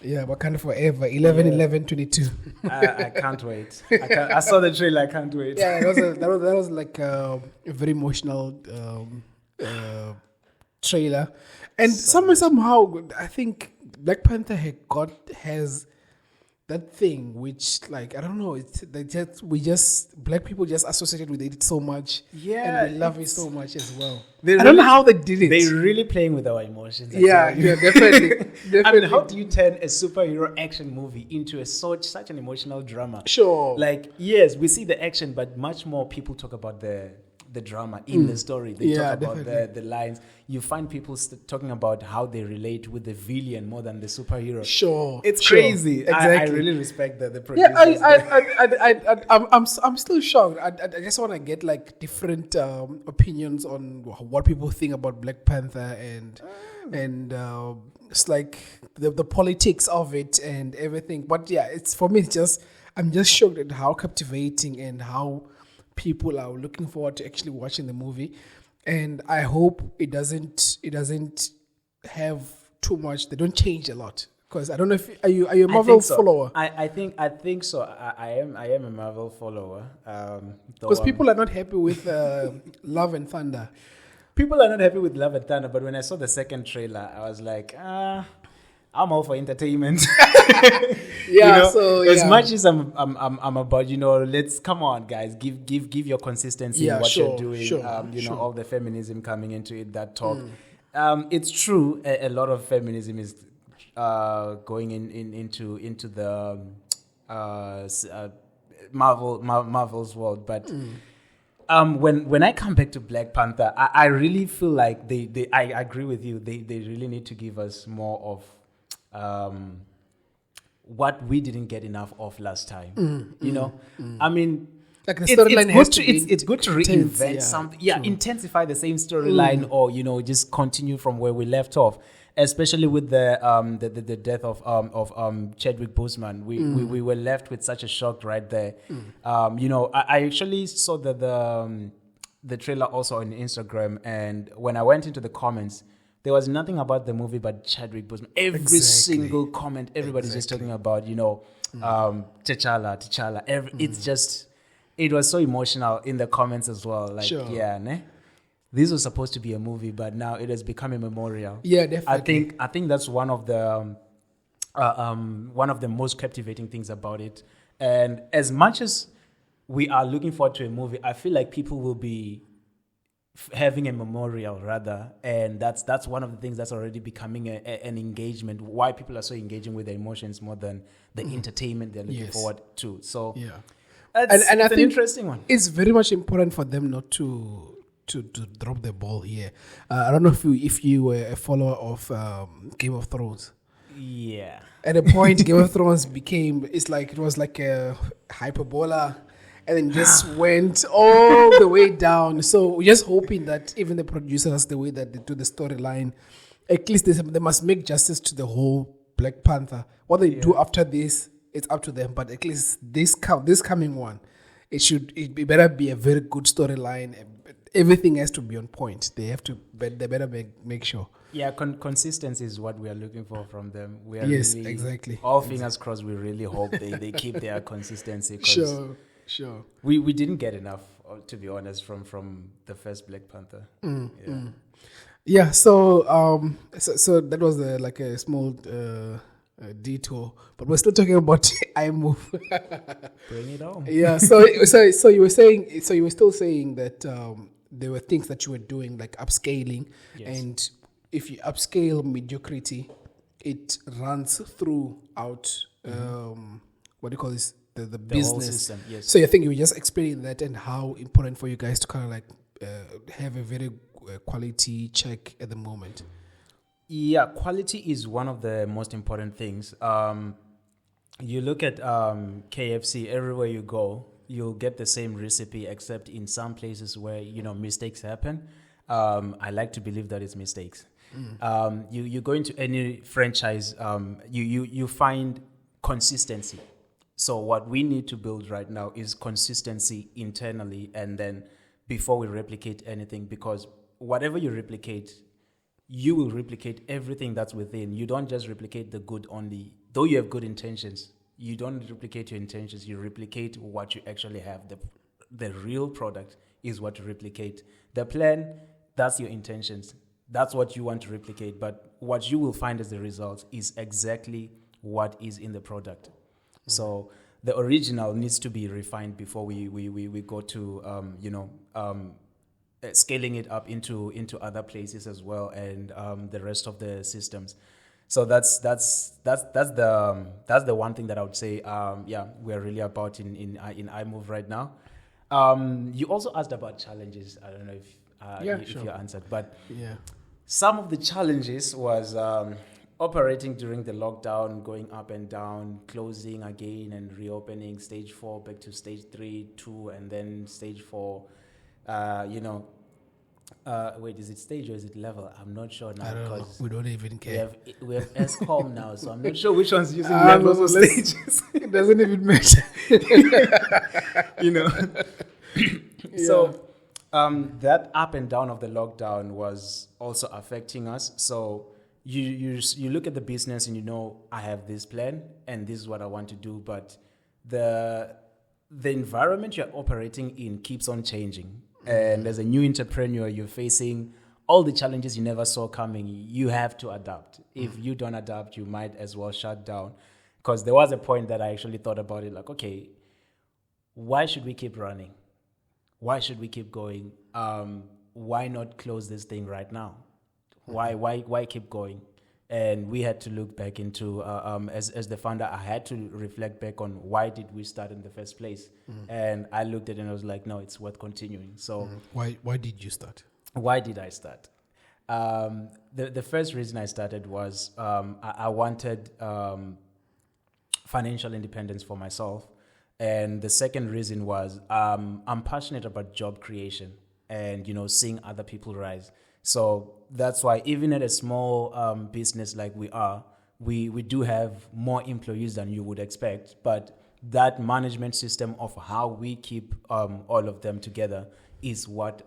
Yeah. Wakanda forever. 11/11/22. I can't wait. I saw the trailer. I can't wait. Yeah. That was like a very emotional trailer, and somehow I think Black Panther has that thing which, like, I don't know, black people just associated with it so much. Yeah, and we love it so much as well. They I don't know how they did it. They're really playing with our emotions. Yeah, definitely. Definitely. I mean, how do you turn a superhero action movie into such an emotional drama? Sure. Like, yes, we see the action, but much more people talk about the drama in the story. They talk about definitely. the lines. You find people talking about how they relate with the villain more than the superhero. Sure. It's sure. crazy. Exactly. I really respect the producers. Yeah, I'm still shocked. I just want to get like different opinions on what people think about Black Panther and it's like the politics of it and everything. But yeah, it's for me. I'm just shocked at how captivating and how people are looking forward to actually watching the movie. And I hope it doesn't have too much. They don't change a lot. Because I don't know if are you a Marvel follower? I think so. I am a Marvel follower. Because people are not happy with Love and Thunder. People are not happy with Love and Thunder, but when I saw the second trailer, I was like, I'm all for entertainment. Yeah, as much as I'm about, let's come on, guys, give your consistency in what you're doing. All the feminism coming into it, that talk. It's true. A lot of feminism is going into the Marvel's world, but. When I come back to Black Panther, I really feel like I agree with you. They really need to give us more of what we didn't get enough of last time. I mean, like the storyline it's good to reinvent something. Yeah, true. intensify the same storyline, or just continue from where we left off. Especially with the death of Chadwick Boseman, we were left with such a shock right there. I actually saw the trailer also on Instagram, and when I went into the comments, There was nothing about the movie but Chadwick Boseman. Every single comment, everybody's just talking about, T'Challa. It's just, it was so emotional in the comments as well. Like, this was supposed to be a movie, but now it has become a memorial. Yeah, definitely. I think that's one of the most captivating things about it. And as much as we are looking forward to a movie, I feel like people will be having a memorial rather, and that's one of the things that's already becoming an engagement. Why people are so engaging with their emotions more than the entertainment they're looking forward to. So and I think an interesting one. It's very much important for them not to drop the ball here. I don't know if you were a follower of Game of Thrones. Yeah. At a point, Game of Thrones it was like a hyperbola, and then just went all the way down. So we're just hoping that even the producers, the way that they do the storyline, at least they must make justice to the whole Black Panther. What they do after this, it's up to them. But at least this coming one, it better be a very good storyline. Everything has to be on point. They better make sure. Yeah, consistency is what we are looking for from them. We are exactly. All fingers crossed. We really hope they keep their consistency. Sure. We didn't get enough, to be honest, from the first Black Panther. Yeah. So that was like a small detour, but we're still talking about IMove. Bring it on. Yeah. So you were still saying that there were things that you were doing like upscaling, and if you upscale mediocrity, it runs throughout what do you call this? The business. System, yes. So I think you were just explaining that and how important for you guys to kind of like have a very quality check at the moment. Yeah, quality is one of the most important things. You look at KFC, everywhere you go, you'll get the same recipe, except in some places where, mistakes happen. I like to believe that it's mistakes. You go into any franchise, you find consistency. So what we need to build right now is consistency internally, and then before we replicate anything, because whatever you replicate, you will replicate everything that's within. You don't just replicate the good only. Though you have good intentions, you don't replicate your intentions. You replicate what you actually have. The real product is what you replicate. The plan, that's your intentions. That's what you want to replicate. But what you will find as the result is exactly what is in the product. So the original needs to be refined before we go to scaling it up into other places as well, and the rest of the systems. So that's the one thing that I would say. We're really about in iMove right now. You also asked about challenges. I don't know if you answered, but some of the challenges was operating during the lockdown, going up and down, closing again and reopening, stage 4 back to stage 3, 2, and then stage 4. Wait, is it stage or is it level? I'm not sure now. I don't know. We don't even care. We have ESCOM now, so I'm not sure which one's using levels or stages. It doesn't even matter. So that up and down of the lockdown was also affecting us. So you look at the business and I have this plan and this is what I want to do, but the environment you're operating in keeps on changing. And as a new entrepreneur, you're facing all the challenges you never saw coming. You have to adapt. If you don't adapt, you might as well shut down. Because there was a point that I actually thought about it, like, okay, why should we keep running? Why should we keep going? Why not close this thing right now? Why keep going? And we had to look back into, as the founder, I had to reflect back on why did we start in the first place? And I looked at it and I was like, no, it's worth continuing. So why did you start? Why did I start? The first reason I started was I wanted financial independence for myself. And the second reason was I'm passionate about job creation and, seeing other people rise. So that's why even at a small business like we are, we do have more employees than you would expect. But that management system of how we keep all of them together is what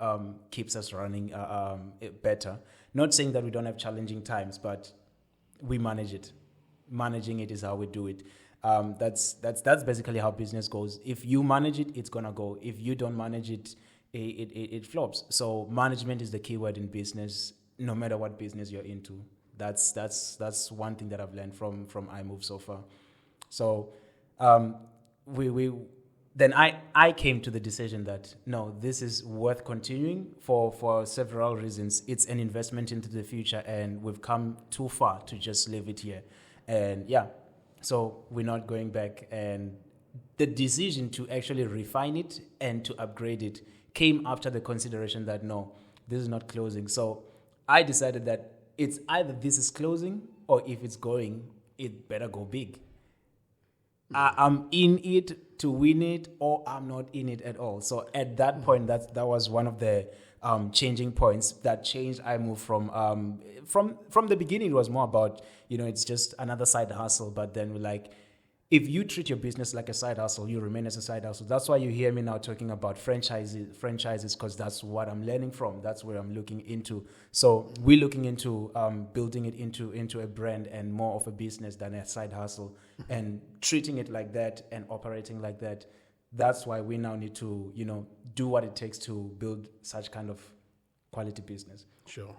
keeps us running better. Not saying that we don't have challenging times, but we manage it. Managing it is how we do it. That's basically how business goes. If you manage it, it's gonna go. If you don't manage it, it flops. So management is the key word in business, no matter what business you're into. That's one thing that I've learned from IMove so far. So then I came to the decision that no, this is worth continuing for several reasons. It's an investment into the future, and we've come too far to just leave it here. And yeah, so we're not going back. And the decision to actually refine it and to upgrade it came after the consideration that no, this is not closing. So I decided that it's either this is closing, or if it's going, it better go big. I'm in it to win it, or I'm not in it at all. So at that point, that was one of the changing points that changed. I moved from the beginning. It was more about, it's just another side hustle. But then we're like, if you treat your business like a side hustle, you remain as a side hustle. That's why you hear me now talking about franchises, because that's what I'm learning from. That's where I'm looking into. So we're looking into building it into a brand and more of a business than a side hustle, and treating it like that and operating like that. That's why we now need to, do what it takes to build such kind of quality business. Sure.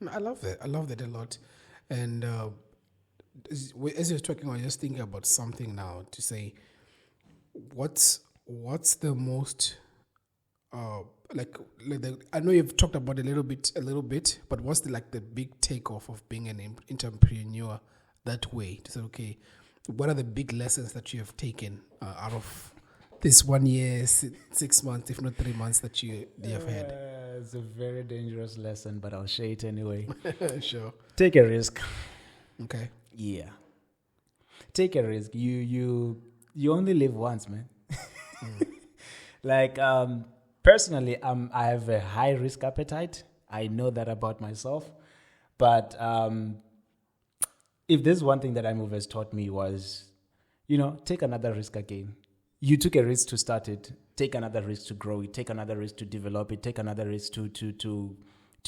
I love that. I love that a lot. And as you're talking, I was just thinking about something now to say, what's the most I know you've talked about a little bit, but what's the big takeoff of being an entrepreneur that way? To say, okay, what are the big lessons that you have taken out of this 1 year, 6 months, if not 3 months that you have had? It's a very dangerous lesson, but I'll share it anyway. Sure. Take a risk. Okay. Yeah. Take a risk. You only live once, man. Personally, I have a high risk appetite. I know that about myself. But if there's one thing that IMove has taught me was, take another risk again. You took a risk to start it. Take another risk to grow it. Take another risk to develop it. Take another risk to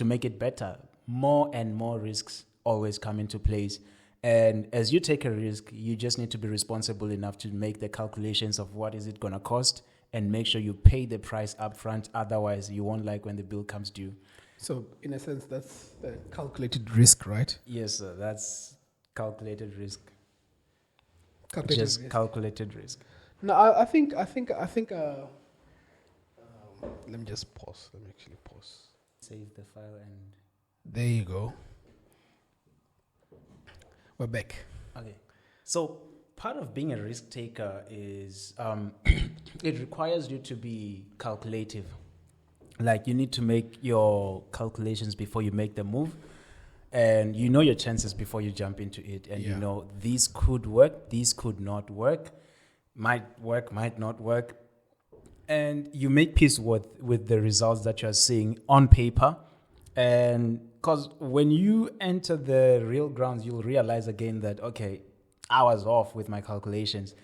make it better. More and more risks always come into place. And as you take a risk, you just need to be responsible enough to make the calculations of what is it going to cost and make sure you pay the price up front. Otherwise, you won't like when the bill comes due. So, in a sense, that's a calculated risk, right? Yes, sir. That's calculated risk. Calculated risk. No, I think. Let me just pause. Let me actually pause. Save the file and. There you go. We're back. Okay. So part of being a risk taker is it requires you to be calculative. Like you need to make your calculations before you make the move. And you know your chances before you jump into it. And you know these could work, these could not work, might work, might not work. And you make peace with the results that you're seeing on paper. And because when you enter the real grounds, you'll realize again that, okay, I was off with my calculations.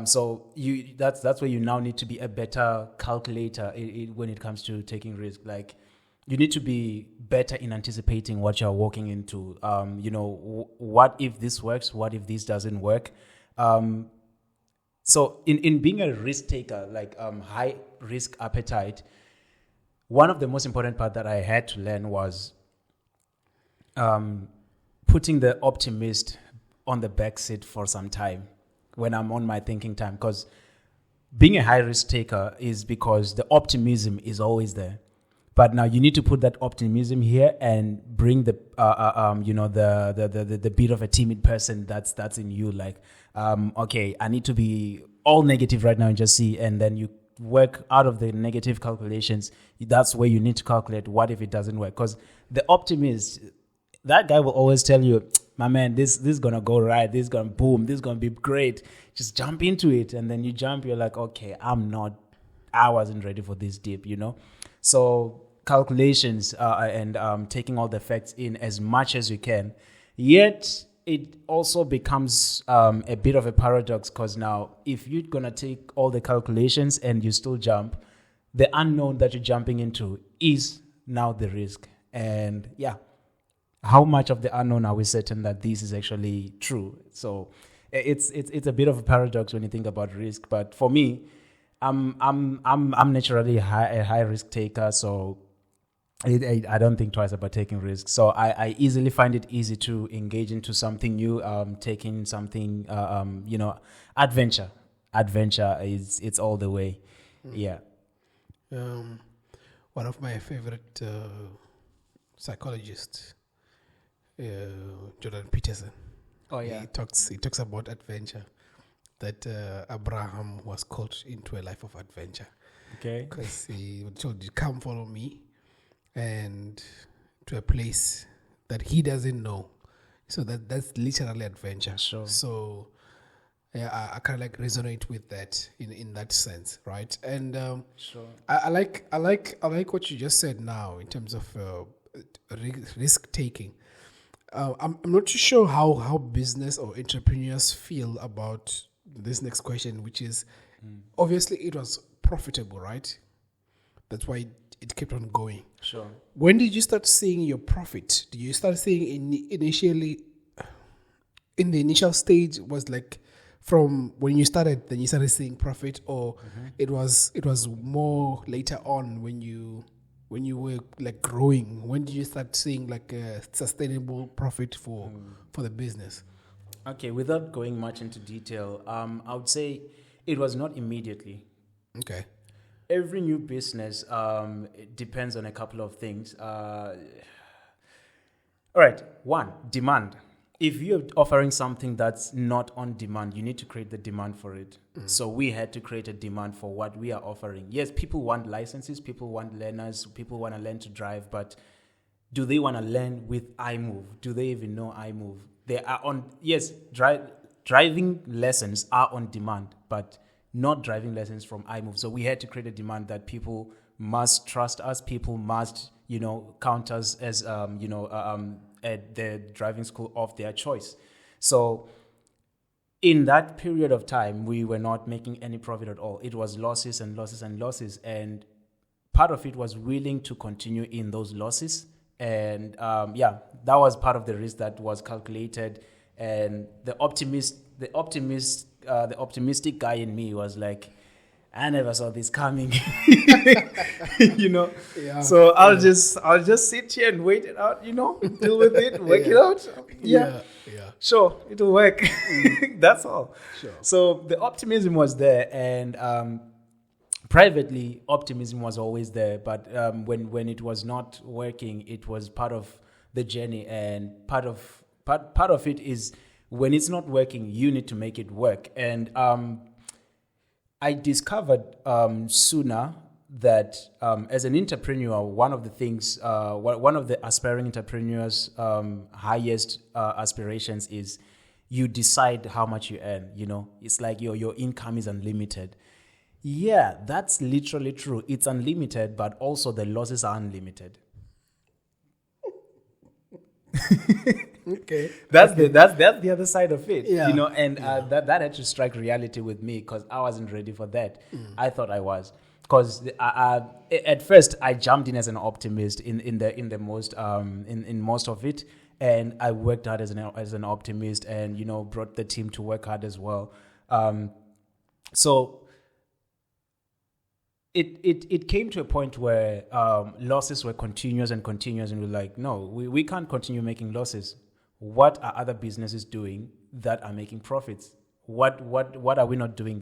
So that's where you now need to be a better calculator when it comes to taking risk. Like you need to be better in anticipating what you're walking into. What if this works? What if this doesn't work? So in being a risk taker, like high risk appetite, one of the most important part that I had to learn was putting the optimist on the back seat for some time when I'm on my thinking time. Because being a high risk taker is because the optimism is always there. But now you need to put that optimism here and bring the bit of a timid person that's in you. Like, okay, I need to be all negative right now and just see, and then you work out of the negative calculations. That's where you need to calculate what if it doesn't work. Because the optimist, that guy will always tell you, my man, this is going to go right. This is going to boom. This is going to be great. Just jump into it. And then you jump, you're like, okay, I wasn't ready for this dip, So calculations and taking all the facts in as much as you can. Yet it also becomes a bit of a paradox because now if you're going to take all the calculations and you still jump, the unknown that you're jumping into is now the risk. And yeah, how much of the unknown are we certain that this is actually true? So it's a bit of a paradox when you think about risk. But for me, I'm naturally a high risk taker, so I don't think twice about taking risks. So I easily find it easy to engage into something new, taking something, adventure. Adventure it's all the way. Yeah. One of my favorite psychologists, Jordan Peterson. Oh yeah. He talks about adventure. That Abraham was called into a life of adventure. Okay. Because he told you, "Come, follow me," and to a place that he doesn't know. So that's literally adventure. Sure. So yeah, I kind of like resonate with that in that sense, right? And Sure. I like what you just said now in terms of risk taking. I'm not too sure how business or entrepreneurs feel about this next question, which is obviously it was profitable, right? That's why it kept on going. Sure. When did you start seeing your profit? Did you start seeing initially in the initial stage was like from when you started, then you started seeing profit, or it was more later on when you were like growing? When did you start seeing like a sustainable profit for the business? Okay, without going much into detail, I would say it was not immediately. Okay. Every new business it depends on a couple of things. All right, one, demand. If you're offering something that's not on demand, you need to create the demand for it. So we had to create a demand for what we are offering. Yes, people want licenses, people want learners, people want to learn to drive, but do they want to learn with IMove? Do they even know IMove? They are on, yes, driving lessons are on demand, but not driving lessons from iMove. So we had to create a demand that people must trust us. People must, count us as, at the driving school of their choice. So in that period of time, we were not making any profit at all. It was losses and losses and losses. And part of it was willing to continue in those losses. And that was part of the risk that was calculated. And the optimistic guy in me was like, I never saw this coming, Yeah. So I'll just sit here and wait it out, deal with it, work it out. Yeah. Sure, it'll work. That's all. Sure. So the optimism was there, and privately, optimism was always there. But when it was not working, it was part of the journey, and part of it is when it's not working, you need to make it work. And I discovered sooner that as an entrepreneur, one of the things, one of the aspiring entrepreneurs' highest aspirations is you decide how much you earn. It's like your income is unlimited. Yeah, that's literally true. It's unlimited, but also the losses are unlimited. Okay. That's the other side of it, Yeah. And that had to strike reality with me because I wasn't ready for that. I thought I was, because at first I jumped in as an optimist in the most in most of it, and I worked hard as an optimist, and brought the team to work hard as well. So it came to a point where losses were continuous, and we're like, no, we can't continue making losses. What are other businesses doing that are making profits? What are we not doing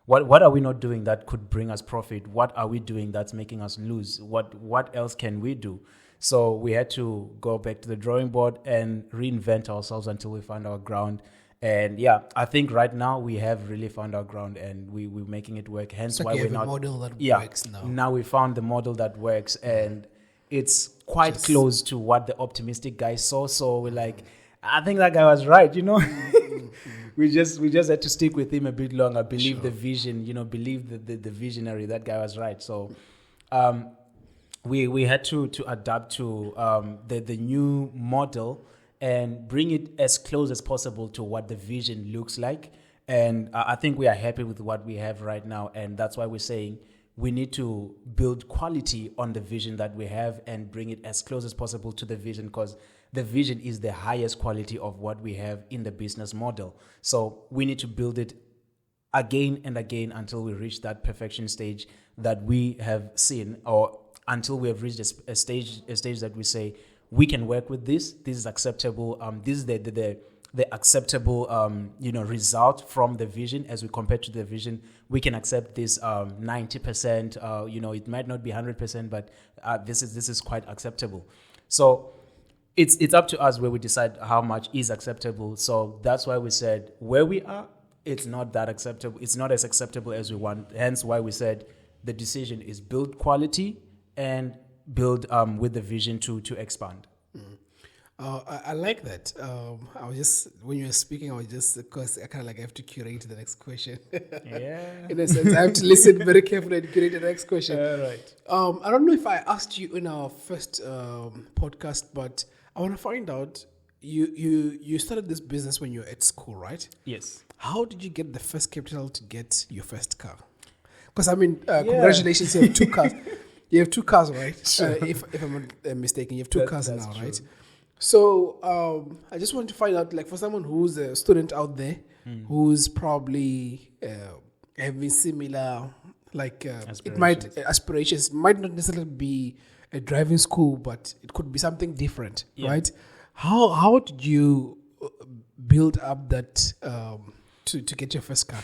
what are we not doing that could bring us profit? What are we doing that's making us lose? What else can we do? So we had to go back to the drawing board and reinvent ourselves until we found our ground. And yeah, I think right now we have really found our ground, and we're making it work. Hence why we're not. Model that works now. Now we found the model that works, and it's quite close to what the optimistic guy saw. So we're like, I think that guy was right, We just had to stick with him a bit longer. Believe the vision, believe the visionary. That guy was right. So we had to adapt to the new model and bring it as close as possible to what the vision looks like. And I think we are happy with what we have right now. And that's why we're saying we need to build quality on the vision that we have and bring it as close as possible to the vision, because the vision is the highest quality of what we have in the business model. So we need to build it again and again until we reach that perfection stage that we have seen, or until we have reached a stage that we say we can work with this. This is acceptable. This is the acceptable result from the vision as we compare to the vision. We can accept this 90%. It might not be 100%, but this is quite acceptable. So it's up to us where we decide how much is acceptable. So that's why we said where we are, it's not that acceptable. It's not as acceptable as we want. Hence why we said the decision is build quality and build with the vision to expand. I like that. I was just, when you were speaking, because I kind of like have to curate the next question. Yeah. In a sense, I have to listen very carefully and curate the next question. Right. I don't know if I asked you in our first podcast, but I want to find out, you started this business when you were at school, right? Yes. How did you get the first capital to get your first car? Because, congratulations, you have two cars. You have two cars, right? Sure. If I'm not mistaken, you have two cars now, true. right? So I just wanted to find out, like, for someone who's a student out there, who's probably having similar, like, aspirations might not necessarily be a driving school, but it could be something different, right? How did you build up that to get your first car?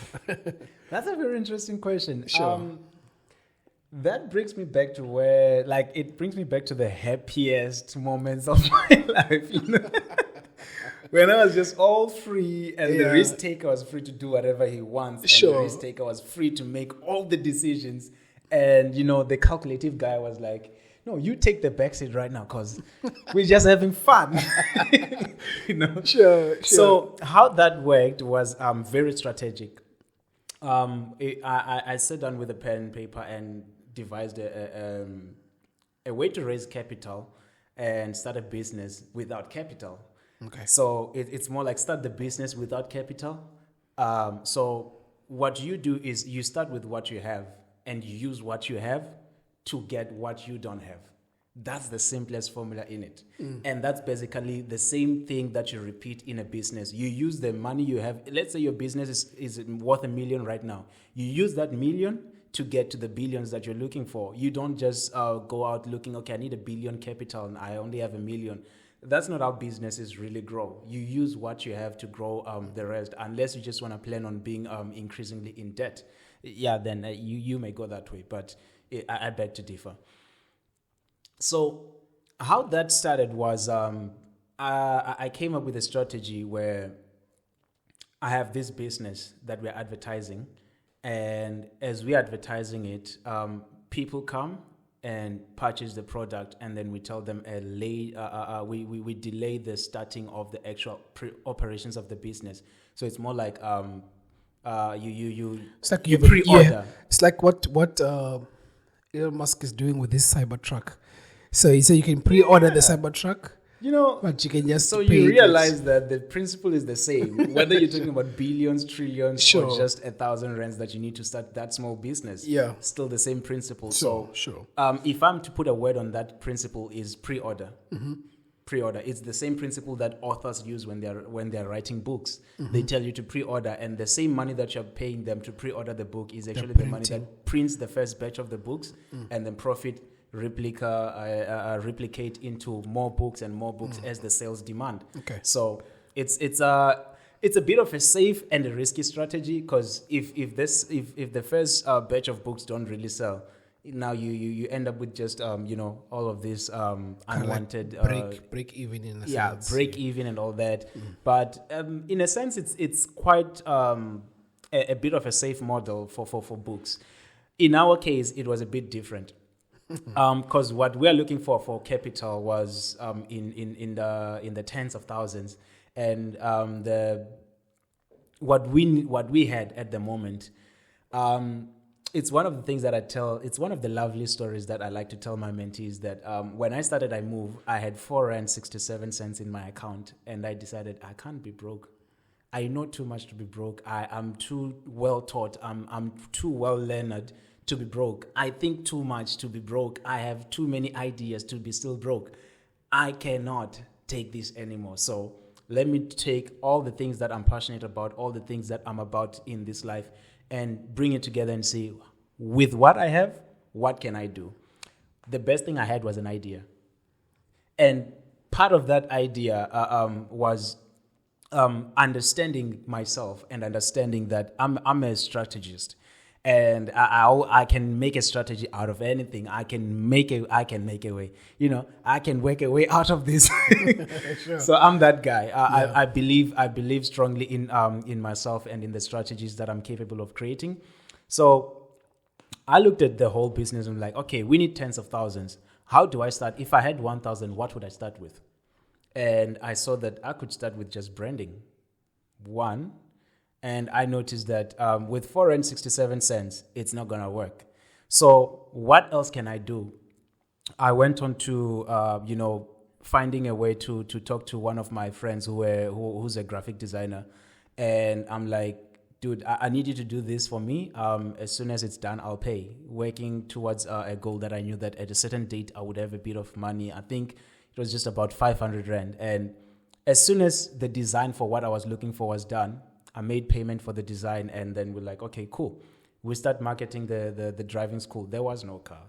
That's a very interesting question. Sure. That brings me back to it brings me back to the happiest moments of my life, when I was just all free and the risk taker was free to do whatever he wants. Sure. And the risk taker was free to make all the decisions. And, the calculative guy was like, no, you take the backseat right now because we're just having fun. Sure. So how that worked was very strategic. I sat down with a pen and paper and devised a way to raise capital and start a business without capital. Okay. So it's more like start the business without capital. So what you do is you start with what you have and you use what you have to get what you don't have. That's the simplest formula in it. And that's basically the same thing that you repeat in a business. You use the money you have. Let's say your business is worth $1 million right now. You use that $1 million to get to the billions that you're looking for. You don't just go out looking, okay, I need $1 billion capital and I only have $1 million. That's not how businesses really grow. You use what you have to grow the rest, unless you just want to plan on being increasingly in debt. Yeah, then you may go that way, but I beg to differ. So how that started was I came up with a strategy where I have this business that we're advertising, and as we're advertising it, people come and purchase the product, and then we tell them we delay the starting of the actual operations of the business. So it's more like It's like you pre-order. Yeah, it's like what Elon Musk is doing with this Cybertruck. So he said you can pre-order the Cybertruck, but you can just so pay you realize that the principle is the same, whether you're talking about billions, trillions, Sure. or just 1,000 rands that you need to start that small business. Yeah. Still the same principle. Sure. If I'm to put a word on that principle, is pre-order. Pre-order. It's the same principle that authors use when they're writing books. They tell you to pre-order, and the same money that you're paying them to pre-order the book is actually the money that prints the first batch of the books, and then profit replicate into more books and more books as the sales demand. Okay. So it's a bit of a safe and a risky strategy, because if the first batch of books don't really sell, now you end up with just all of this unwanted break even in a sense. Break even and all that. But in a sense, it's quite a bit of a safe model for books. In our case, it was a bit different. Because what we're looking for capital was in the tens of thousands, and what we had at the moment. It's one of the things that it's one of the lovely stories that I like to tell my mentees, that when I started IMove, I had 4 Rand 67 cents in my account, and I decided I can't be broke. I know too much to be broke. I'm too well taught. I'm too well learned to be broke. I think too much to be broke. I have too many ideas to be still broke. I cannot take this anymore. So let me take all the things that I'm passionate about, all the things that I'm about in this life, and bring it together and say, with what I have, what can I do? The best thing I had was an idea. And part of that idea was understanding myself and understanding that I'm a strategist. And I can make a strategy out of anything. I can make a way. I can work a way out of this. Sure. So I'm that guy. I believe strongly in myself and in the strategies that I'm capable of creating. So I looked at the whole business and like, okay, we need tens of thousands. How do I start? If I had 1,000, what would I start with? And I saw that I could start with just branding. One. And I noticed that with 467 cents, it's not going to work. So what else can I do? I went on to, finding a way to talk to one of my friends who's a graphic designer. And I'm like, dude, I need you to do this for me. As soon as it's done, I'll pay. Working towards a goal that I knew that at a certain date, I would have a bit of money. I think it was just about 500 Rand. And as soon as the design for what I was looking for was done, I made payment for the design, and then we're like, okay, cool. We start marketing the driving school. There was no car.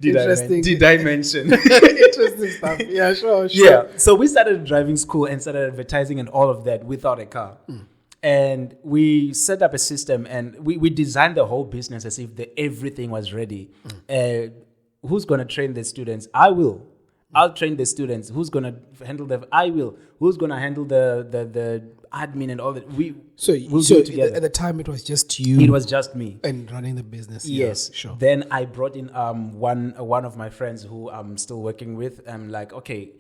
Did I mention? Interesting stuff. Yeah, sure. Yeah. So we started a driving school and started advertising and all of that without a car. And we set up a system, and we designed the whole business as if everything was ready. Who's going to train the students? I will. I'll train the students. Who's going to handle I will. Who's going to handle the admin and all that? We'll do it together. At the time, it was just you. It was just me. And running the business. Yes. Yeah, sure. Then I brought in one of my friends who I'm still working with. I'm like, okay,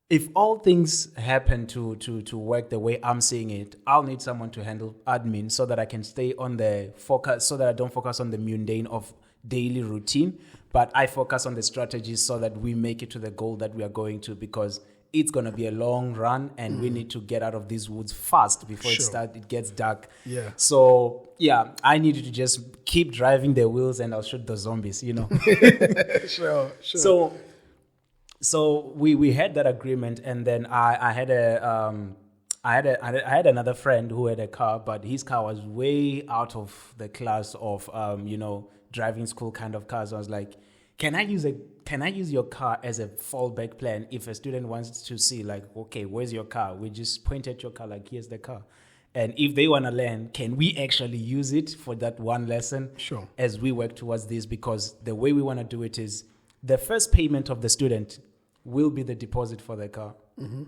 if all things happen to work the way I'm seeing it, I'll need someone to handle admin so that I can stay on the focus, so that I don't focus on the mundane of daily routine, but I focus on the strategies so that we make it to the goal that we are going to, because it's going to be a long run and we need to get out of these woods fast before it gets dark. Yeah. So, yeah, I need you to just keep driving the wheels and I'll shoot the zombies, Sure. So we had that agreement, and then I had another friend who had a car, but his car was way out of the class of driving school kind of cars. I was like, can I use your car as a fallback plan if a student wants to see, like, okay, where's your car? We just point at your car, like, here's the car. And if they want to learn, can we actually use it for that one lesson? Sure. As we work towards this, because the way we want to do it is the first payment of the student will be the deposit for the car. Mm-hmm.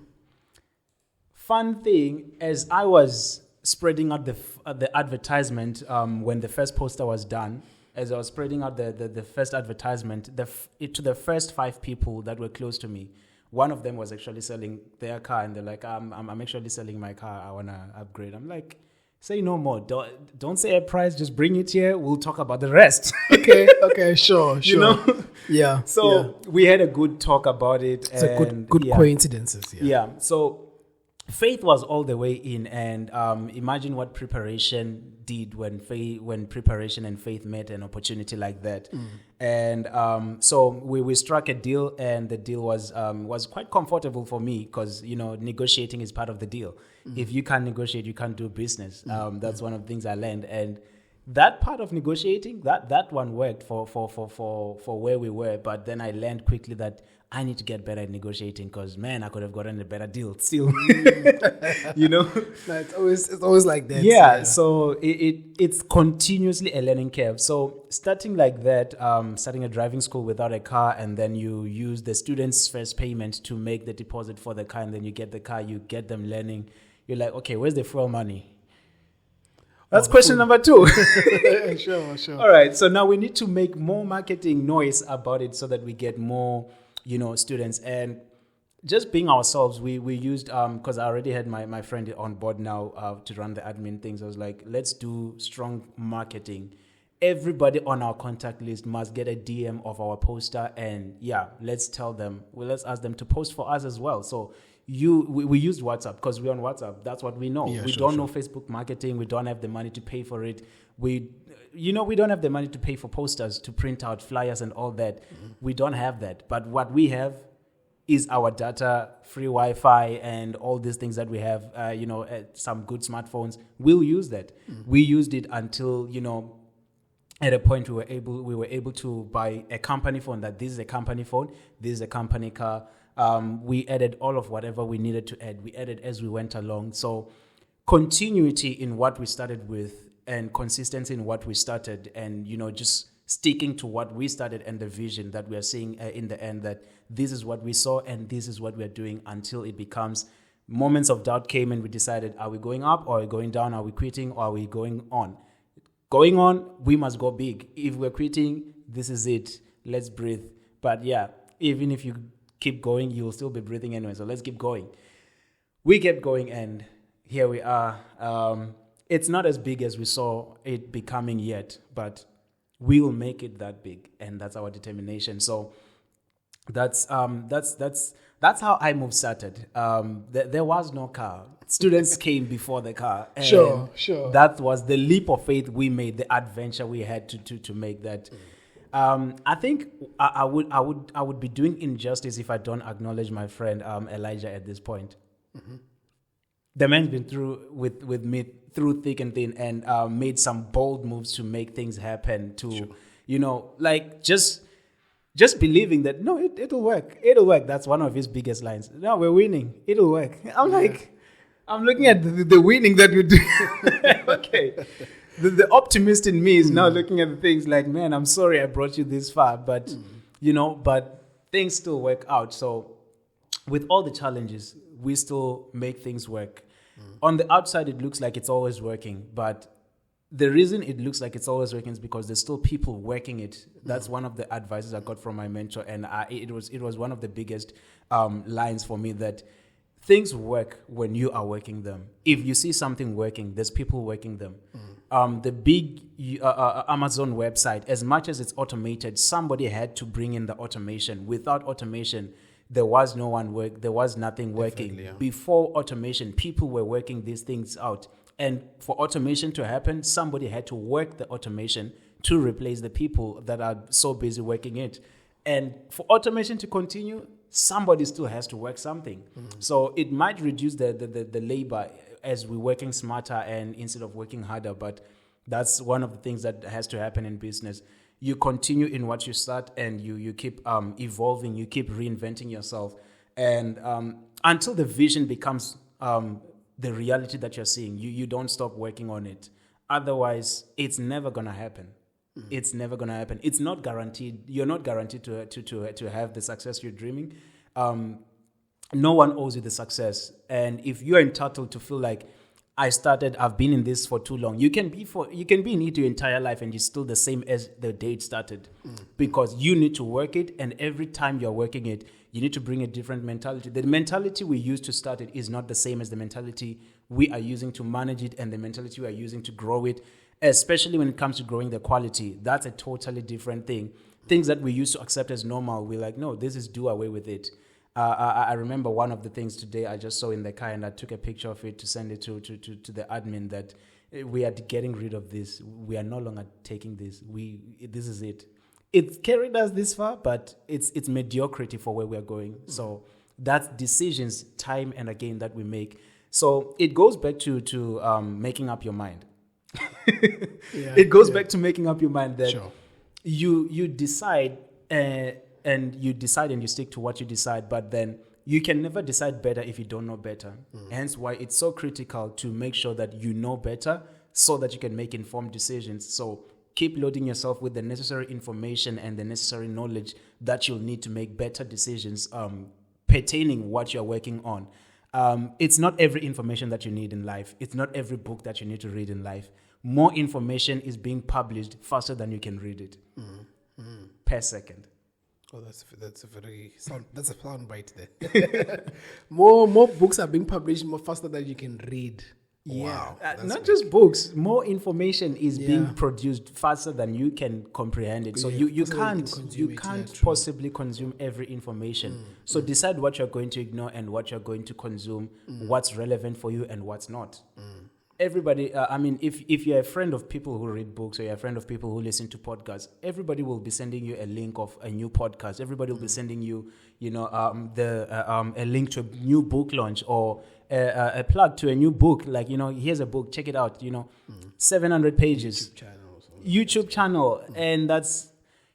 Fun thing, as I was spreading out the advertisement when the first poster was done, as I was spreading out the first advertisement, to the first 5 people that were close to me, one of them was actually selling their car, and they're like, I'm actually selling my car. I want to upgrade. I'm like, say no more. Don't say a price. Just bring it here. We'll talk about the rest. Okay, sure. Yeah. So we had a good talk about it. It's a good coincidences. Yeah. So faith was all the way in, and imagine what preparation did when preparation and faith met an opportunity like that. And so we struck a deal, and the deal was quite comfortable for me, because negotiating is part of the deal. If you can't negotiate, you can't do business. That's one of the things I learned, and that part of negotiating, that one worked for where we were. But then I learned quickly that I need to get better at negotiating, because man, I could have gotten a better deal still. No, it's always like that. Yeah. So it's continuously a learning curve. So starting like that, starting a driving school without a car, and then you use the student's first payment to make the deposit for the car, and then you get the car, you get them learning. You're like, okay, where's the fuel money? That's question number 2. Sure. All right. So now we need to make more marketing noise about it so that we get more, students. And just being ourselves, we used, because I already had my friend on board now to run the admin things. I was like, let's do strong marketing. Everybody on our contact list must get a DM of our poster. And let's tell them, let's ask them to post for us as well. So we used WhatsApp because we're on WhatsApp. That's what we know. Yeah, we don't know Facebook marketing. We don't have the money to pay for it. We don't have the money to pay for posters, to print out flyers and all that. We don't have that. But what we have is our data, free Wi-Fi, and all these things that we have, some good smartphones. We'll use that. We used it until, at a point we were able to buy a company phone, that this is a company phone, this is a company car. We added all of whatever we needed to add. We added as we went along. So continuity in what we started with and consistency in what we started, and, just sticking to what we started and the vision that we are seeing in the end, that this is what we saw and this is what we are doing, until it becomes moments of doubt came and we decided, are we going up or are we going down? Are we quitting or are we going on? Going on, we must go big. If we're quitting, this is it. Let's breathe. But yeah, even if you keep going, you'll still be breathing anyway. So let's keep going. We kept going, and here we are. It's not as big as we saw it becoming yet, but we will make it that big, and that's our determination. So that's how IMove started. There was no car. Students came before the car. And Sure. That was the leap of faith we made, the adventure we had to make that. I think I would be doing injustice if I don't acknowledge my friend Elijah at this point. The man's been through with me through thick and thin, and made some bold moves to make things happen. Just believing that it'll work. That's one of his biggest lines. No, we're winning. It'll work. I'm looking at the winning that we do. Okay. The optimist in me is now looking at the things like, man, I'm sorry I brought you this far, but but things still work out. So with all the challenges, we still make things work. On the outside, it looks like it's always working, but the reason it looks like it's always working is because there's still people working it. That's one of the advices I got from my mentor, and it was one of the biggest lines for me, that things work when you are working them. If you see something working, there's people working them. The big Amazon website, as much as it's automated, somebody had to bring in the automation. Without automation, there was nothing working. Yeah. Before automation, people were working these things out. And for automation to happen, somebody had to work the automation to replace the people that are so busy working it. And for automation to continue, somebody still has to work something. So it might reduce the labor as we're working smarter and instead of working harder. But that's one of the things that has to happen in business. You continue in what you start, and you keep evolving, you keep reinventing yourself, and until the vision becomes the reality that you're seeing, you don't stop working on it. Otherwise, it's never going to happen. It's never going to happen. It's not guaranteed. You're not guaranteed to have the success you're dreaming. No one owes you the success. And if you're entitled to feel like, I've been in this for too long, you can be in it your entire life and you're still the same as the day it started. Because you need to work it, and every time you're working it, you need to bring a different mentality. The mentality we use to start it is not the same as the mentality we are using to manage it, and the mentality we are using to grow it, especially when it comes to growing the quality. That's a totally different thing. Things that we used to accept as normal, we're like, no, this is do away with it. I remember one of the things today I just saw in the car, and I took a picture of it to send it to the admin, that we are getting rid of this. We are no longer taking this. This is it. It carried us this far, but it's mediocrity for where we are going. So that's decisions time and again that we make. So it goes back to making up your mind. It goes back to making up your mind that you decide and you stick to what you decide, but then you can never decide better if you don't know better. Hence why it's so critical to make sure that you know better so that you can make informed decisions. So keep loading yourself with the necessary information and the necessary knowledge that you'll need to make better decisions pertaining what you're working on. It's not every information that you need in life. It's not every book that you need to read in life. More information is being published faster than you can read it per second. Oh, that's a sound bite there. more books are being published more faster than you can read. Yeah. Not just books, more information is Yeah. being produced faster than you can comprehend it. So Yeah, you faster than you can can't consume it, can't true. possibly consume every information. So decide what you're going to ignore and what you're going to consume, what's relevant for you and what's not. Everybody, if you're a friend of people who read books or you're a friend of people who listen to podcasts, everybody will be sending you a link of a new podcast. Everybody will be sending you, a link to a new book launch or a plug to a new book. Like, here's a book, check it out. 700 pages. YouTube channel, and that's,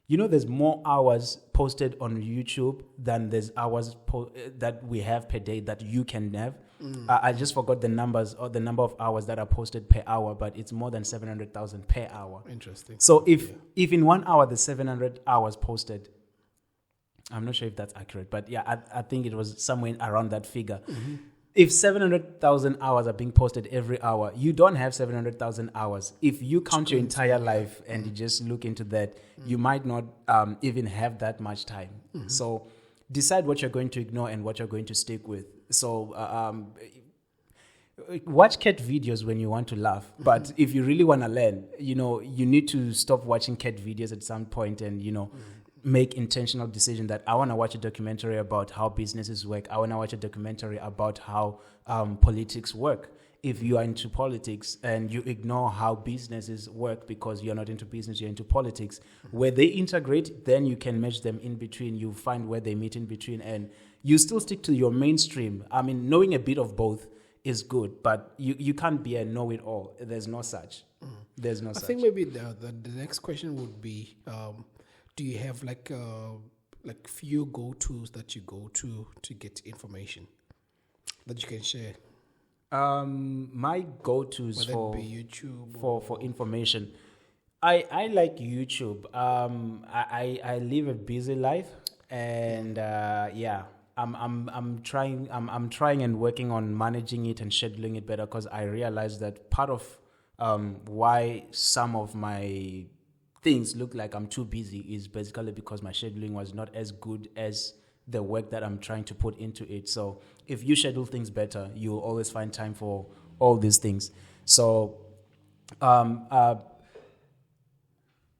there's more hours posted on YouTube than there's hours that we have per day that you can have. I just forgot the numbers or the number of hours that are posted per hour, but it's more than 700,000 per hour. Interesting. So if in 1 hour there's 700 hours posted, I'm not sure if that's accurate, but yeah, I think it was somewhere around that figure. If 700,000 hours are being posted every hour, you don't have 700,000 hours. If you count your entire life and you just look into that, you might not even have that much time. So decide what you're going to ignore and what you're going to stick with. So watch cat videos when you want to laugh. But if you really want to learn, you need to stop watching cat videos at some point and, make intentional decision that I want to watch a documentary about how businesses work. I want to watch a documentary about how politics work. If you are into politics and you ignore how businesses work because you're not into business, you're into politics, where they integrate, then you can match them in between. You find where they meet in between and you still stick to your mainstream. I mean, knowing a bit of both is good, but you can't be a know-it-all. There's no such. There's no such. I think maybe the next question would be, do you have like few go-tos that you go to get information that you can share? My go-tos Whether for it be YouTube for information, I like YouTube. I live a busy life, and I'm trying and working on managing it and scheduling it better, because I realized that part of why some of my things look like I'm too busy is basically because my scheduling was not as good as the work that I'm trying to put into it. So if you schedule things better, you'll always find time for all these things. So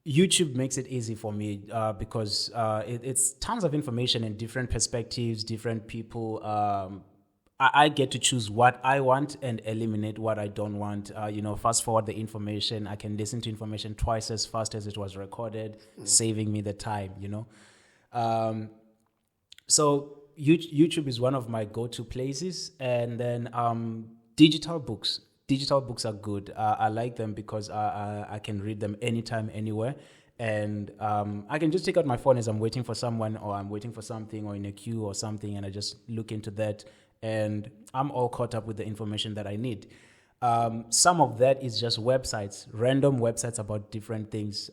YouTube makes it easy for me because it's tons of information and different perspectives, different people. I get to choose what I want and eliminate what I don't want. Fast forward the information. I can listen to information twice as fast as it was recorded, saving me the time, So YouTube is one of my go-to places. And then digital books. Digital books are good. I like them because I can read them anytime, anywhere. And I can just take out my phone as I'm waiting for someone or I'm waiting for something or in a queue or something, and I just look into that. And I'm all caught up with the information that I need. Some of that is just websites, random websites about different things.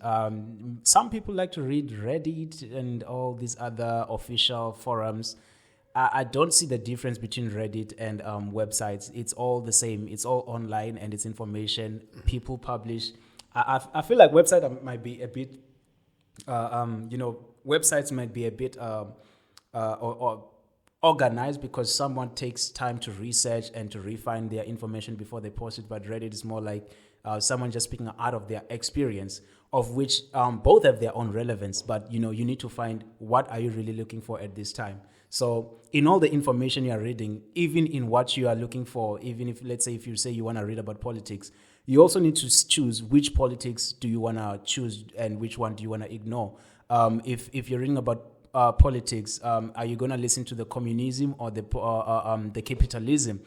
Some people like to read Reddit and all these other official forums. I don't see the difference between Reddit and websites. It's all the same. It's all online and it's information people publish. I feel like websites might be a bit, websites might be a bit or organized because someone takes time to research and to refine their information before they post it. But Reddit is more like someone just speaking out of their experience, of which both have their own relevance. But, you need to find what are you really looking for at this time. So in all the information you are reading, even in what you are looking for, even if, let's say, if you say you want to read about politics, you also need to choose which politics do you want to choose and which one do you want to ignore. If you're reading about politics, are you going to listen to the communism or the capitalism?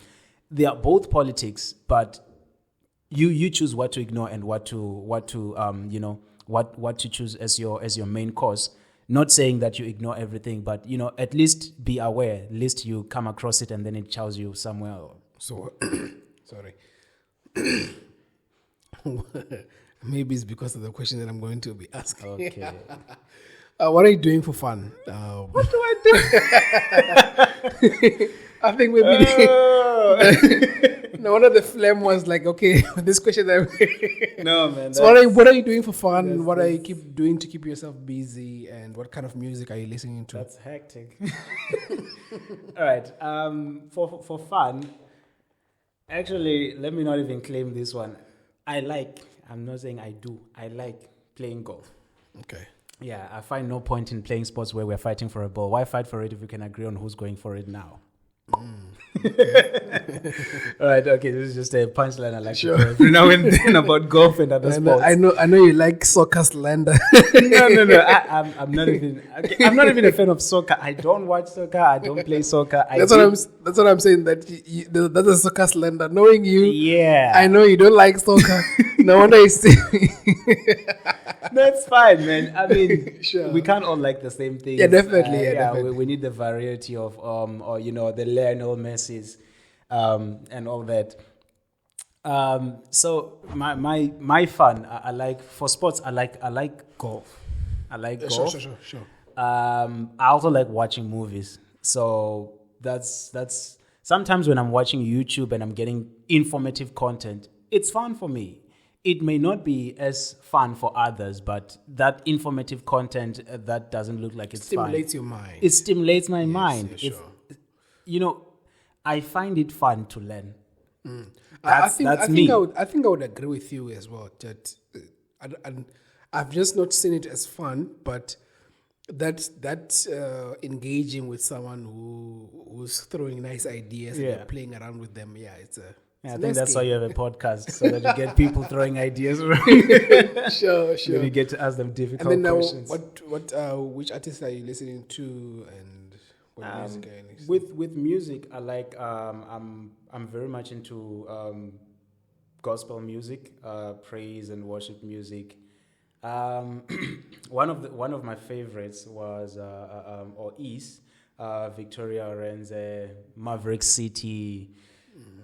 They are both politics, but you choose what to ignore and what to choose as your main course. Not saying that you ignore everything, but at least be aware. At least you come across it and then it tells you somewhere. So, sorry. Maybe it's because of the question that I'm going to be asking. Okay. What are you doing for fun? What do I do? I think maybe one of the phlegm was like, okay, this question. No, man. So what are you doing for fun? What are you keep doing to keep yourself busy? And what kind of music are you listening to? That's hectic. All right. For fun, Actually, let me not even claim this one. I'm not saying I do. I like playing golf. Okay. Yeah, I find no point in playing sports where we're fighting for a ball. Why fight for it if we can agree on who's going for it now? All right, okay, this is just a punchline I like to throw every now and then about golf and other sports. I know you like soccer slander. No. I'm not even. Okay, I'm not even a fan of soccer. I don't watch soccer. I don't play soccer. That's what I'm saying. That's a soccer slander. Knowing you, yeah, I know you don't like soccer. No wonder you say. That's fine, man. I mean, Sure. we can't all like the same things. Yeah, definitely. Definitely. We need the variety of or the Lionel Messi's, and all that. So my fun, I like for sports. I like golf. I like golf. Sure. I also like watching movies. So that's sometimes when I'm watching YouTube and I'm getting informative content, it's fun for me. It may not be as fun for others, but that informative content that doesn't look like it's Stimulates fun. your mind. It stimulates my mind. Yeah, sure. I find it fun to learn. I think me. I think I would agree with you as well. That I've just not seen it as fun, but that engaging with someone who's throwing nice ideas and you're playing around with them, it's a. I think that's why you have a podcast, so that you get people throwing ideas around. Sure. Then you get to ask them difficult And then questions. which artists are you listening to, and what music are you listening to? With music, I like I'm very much into gospel music, praise and worship music. One of my favorites was or is Victoria Orenze, Maverick City,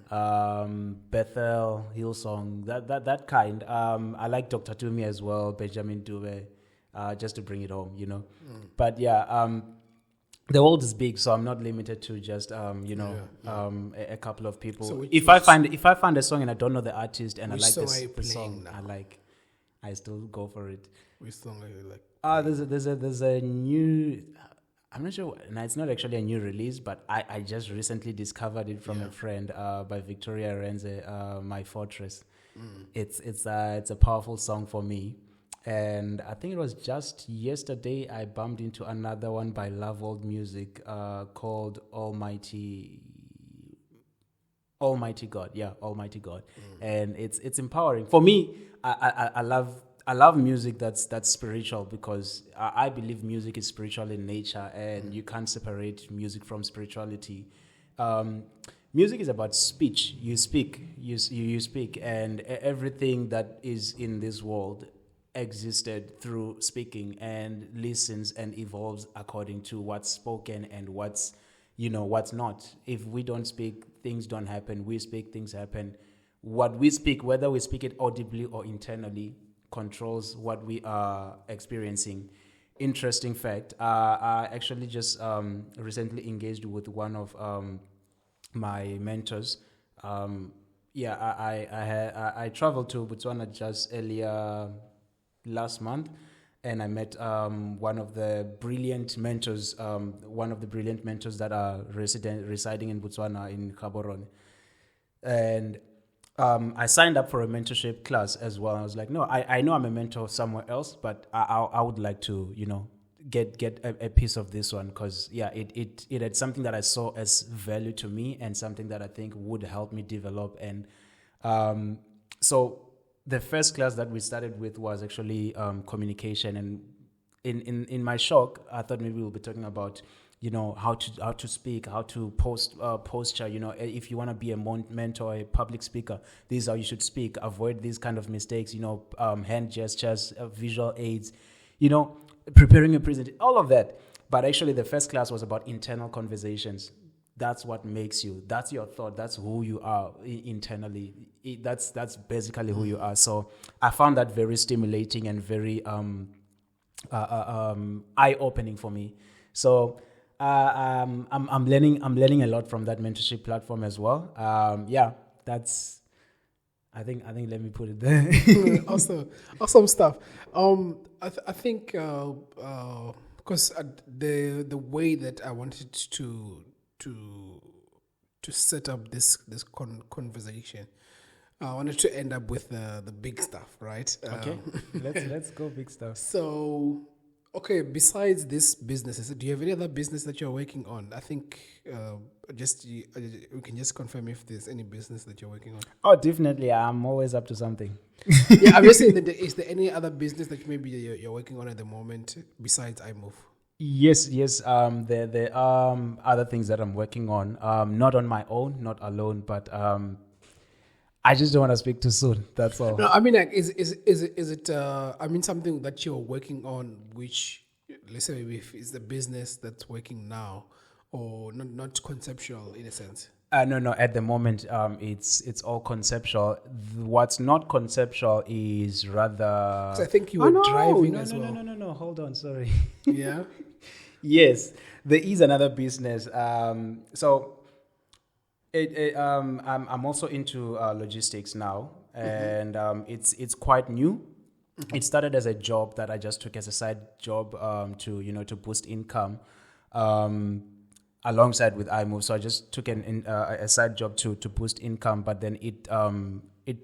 Bethel, Hillsong, that kind. I like Dr. Tumi as well, Benjamin Dube, just to bring it home, But yeah, the world is big, so I'm not limited to just a couple of people. So if I find a song and I don't know the artist and I like song are you the song, playing now? I still go for it. Which song are you like? There's a new. I'm not sure. No, it's not actually a new release, but I just recently discovered it from a friend by Victoria Renze, My Fortress. It's a powerful song for me, and I think it was just yesterday I bumped into another one by Love Old Music called Almighty God. Yeah, Almighty God, and it's empowering for me. I love music that's spiritual, because I believe music is spiritual in nature, and you can't separate music from spirituality. Music is about speech. You speak, you speak, and everything that is in this world existed through speaking and listens and evolves according to what's spoken and what's not. If we don't speak, things don't happen. We speak, things happen. What we speak, whether we speak it audibly or internally, controls what we are experiencing. Interesting fact, I actually just recently engaged with one of my mentors. I traveled to Botswana just earlier last month, and I met one of the brilliant mentors that are residing in Botswana, in Gaborone. And I signed up for a mentorship class as well. I was like, no, I know I'm a mentor somewhere else, but I would like to, get a piece of this one, because it had something that I saw as value to me and something that I think would help me develop. And so the first class that we started with was actually communication. And in my shock, I thought maybe we'll be talking about how to speak, how to posture. If you want to be a mentor, a public speaker, this is how you should speak. Avoid these kind of mistakes. Hand gestures, visual aids. Preparing a presentation, all of that. But actually, the first class was about internal conversations. That's what makes you. That's your thought. That's who you are internally. That's basically who you are. So I found that very stimulating and very eye-opening for me. So I'm learning a lot from that mentorship platform as well. That's. I think let me put it there. Awesome stuff. I think because the way that I wanted to set up this conversation, I wanted to end up with the big stuff, right? Okay, let's go big stuff. So, okay, besides this business, do you have any other business that you're working on? I think we can just confirm if there's any business that you're working on. Oh, definitely. I'm always up to something. Yeah, I'm just saying that is there any other business that maybe you're working on at the moment besides IMove? Yes. There are other things that I'm working on. Not on my own, not alone, but I just don't want to speak too soon. That's all. No, I mean, like, is it? I mean, something that you're working on, which let's say if it's the business that's working now, or not conceptual in a sense. No. At the moment, it's all conceptual. What's not conceptual is rather. 'Cause I think you were driving as well. No. Hold on. Sorry. Yeah. Yes, there is another business. I'm also into logistics now, and it's quite new. It started as a job that I just took as a side job to boost income alongside with iMove. So I just took a side job to boost income, but then it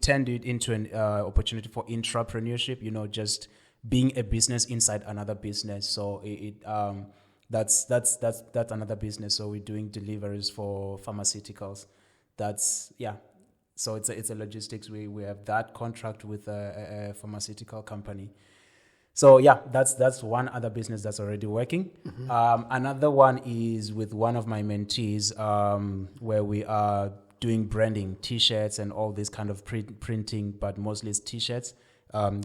turned it into an opportunity for intrapreneurship. Just being a business inside another business. So that's another business. So we're doing deliveries for pharmaceuticals. So it's a logistics. We have that contract with a pharmaceutical company. So yeah, that's one other business that's already working. Another one is with one of my mentees, where we are doing branding, T-shirts and all this kind of printing, but mostly it's T-shirts,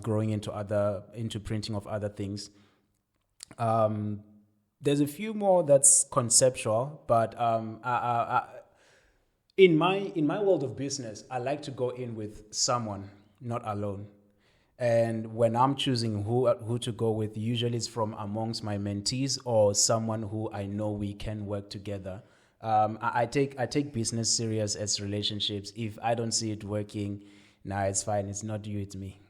growing into printing of other things. There's a few more that's conceptual, but in my world of business, I like to go in with someone, not alone. And when I'm choosing who to go with, usually it's from amongst my mentees or someone who I know we can work together. I take business serious as relationships. If I don't see it working, it's fine. It's not you, it's me.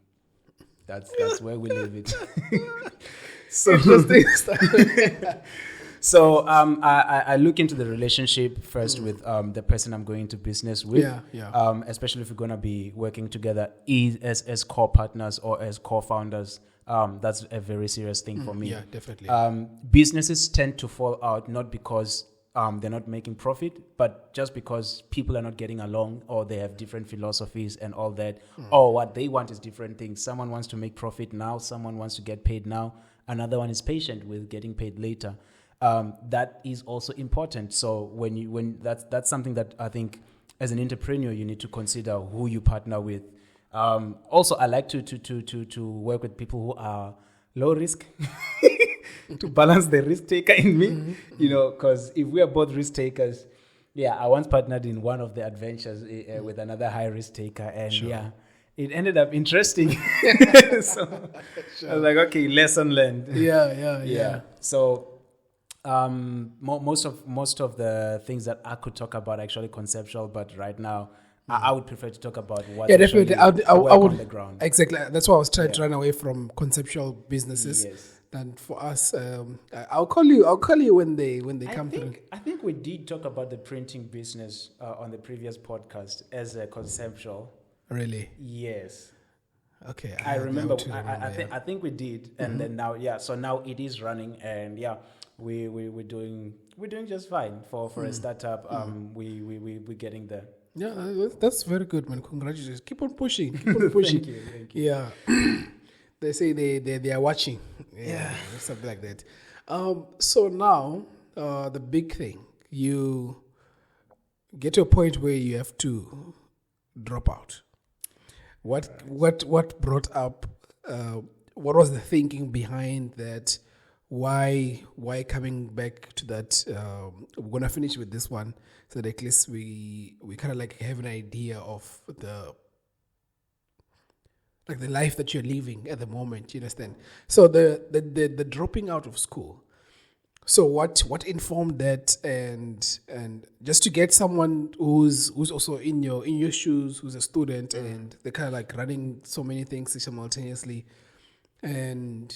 That's where we leave it. So interesting stuff. So I look into the relationship first with the person I'm going into business with. Yeah. Especially if we're going to be working together as co-partners or as co-founders. That's a very serious thing for me. Yeah, definitely. Businesses tend to fall out not because they're not making profit, but just because people are not getting along or they have different philosophies and all that. Or what they want is different things. Someone wants to make profit now. Someone wants to get paid now. Another one is patient with getting paid later. That is also important. So when that's something that I think as an entrepreneur you need to consider who you partner with. Also, I like to work with people who are low risk to balance the risk taker in me. Because if we are both risk takers, I once partnered in one of the adventures with another high risk taker, and sure. It ended up interesting. So sure. I was like, okay, lesson learned. Yeah. So most of the things that I could talk about are actually conceptual, but right now I would prefer to talk about what definitely I would on the ground. Exactly. That's why I was trying to run away from conceptual businesses. Yes. And for us, I'll call you when they come through. I think we did talk about the printing business on the previous podcast as a conceptual. Really? Yes. Okay. I remember. I think we did, and then now, so now it is running, and we're doing just fine for a startup. We're getting there. Yeah, that's very good, man. Congratulations. Keep on pushing. Thank you. Yeah. They say they are watching. Yeah. Something like that. So now the big thing, you get to a point where you have to drop out. What brought up? What was the thinking behind that? Why coming back to that? We're gonna finish with this one, so that at least we kind of like have an idea of the life that you're living at the moment. You understand? So the dropping out of school. So what informed that, and just to get someone who's also in your shoes, who's a student, and they're kind of like running so many things simultaneously, and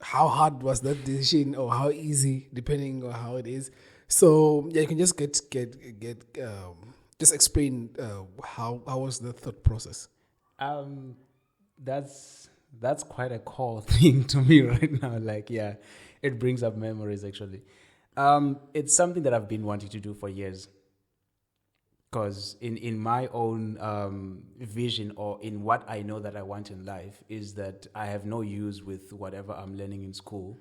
how hard was that decision, or how easy, depending on how it is. So yeah, you can just just explain how was the thought process. Um, that's quite a core thing to me right now. Like, yeah, it brings up memories actually. It's something that I've been wanting to do for years. Because in my own vision, or in what I know that I want in life, is that I have no use with whatever I'm learning in school,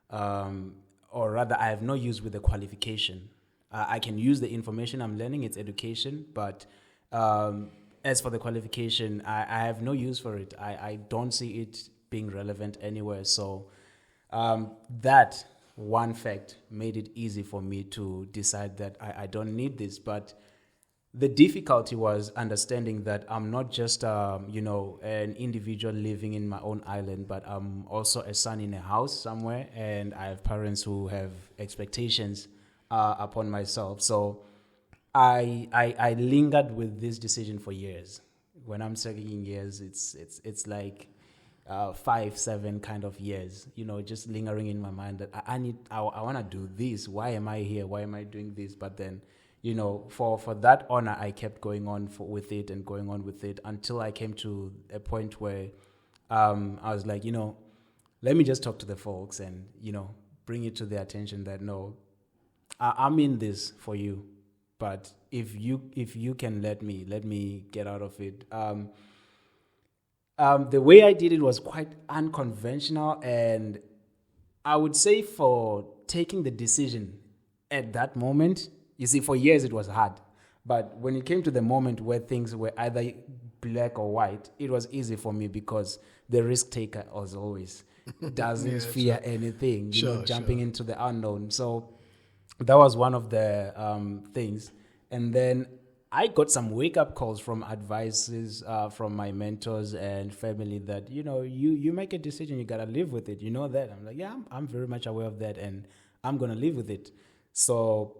um, or rather I have no use with the qualification. I can use the information I'm learning, it's education, but um, as for the qualification, I have no use for it. I don't see it being relevant anywhere. So that one fact made it easy for me to decide that I don't need this. But the difficulty was understanding that I'm not just, an individual living in my own island, but I'm also a son in a house somewhere, and I have parents who have expectations upon myself. So I lingered with this decision for years. When I'm saying years, it's like 5, 7 kind of years, just lingering in my mind that I want to do this. Why am I here? Why am I doing this? But then, for that honor, I kept going on with it and going on with it until I came to a point where I was like, let me just talk to the folks and, bring it to their attention that no, I'm in this for you. But if you can let me get out of it. The way I did it was quite unconventional, and I would say for taking the decision at that moment, you see, for years it was hard. But when it came to the moment where things were either black or white, it was easy for me because the risk taker, as always, doesn't fear anything, jumping into the unknown. So that was one of the things. And then I got some wake-up calls from advices from my mentors and family that, you make a decision, you got to live with it. You know that? I'm like, yeah, I'm very much aware of that, and I'm going to live with it. So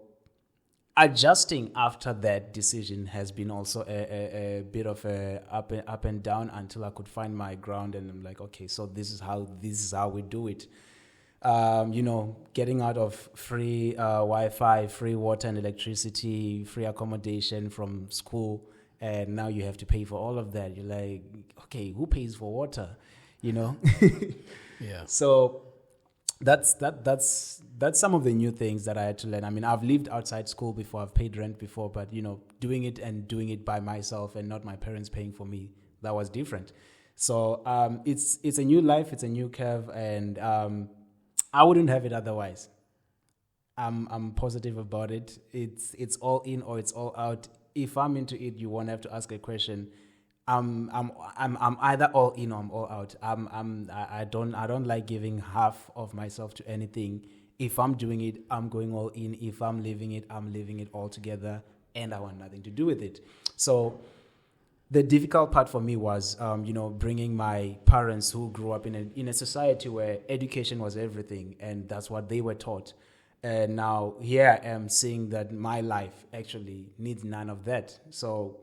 adjusting after that decision has been also a bit of a up and down until I could find my ground. And I'm like, okay, so this is how we do it. Getting out of free Wi-Fi, free water and electricity, free accommodation from school, and now you have to pay for all of that. You're like, okay, who pays for water? Yeah. So that's some of the new things that I had to learn. I mean, I've lived outside school before, I've paid rent before, but doing it by myself and not my parents paying for me, that was different. So it's a new life, it's a new curve, and I wouldn't have it otherwise. I'm positive about it. It's all in or it's all out. If I'm into it, you won't have to ask a question. I'm either all in or I'm all out. I don't like giving half of myself to anything. If I'm doing it, I'm going all in. If I'm living it, I'm living it all together, and I want nothing to do with it. So the difficult part for me was, bringing my parents who grew up in a society where education was everything, and that's what they were taught. And now here I am seeing that my life actually needs none of that. So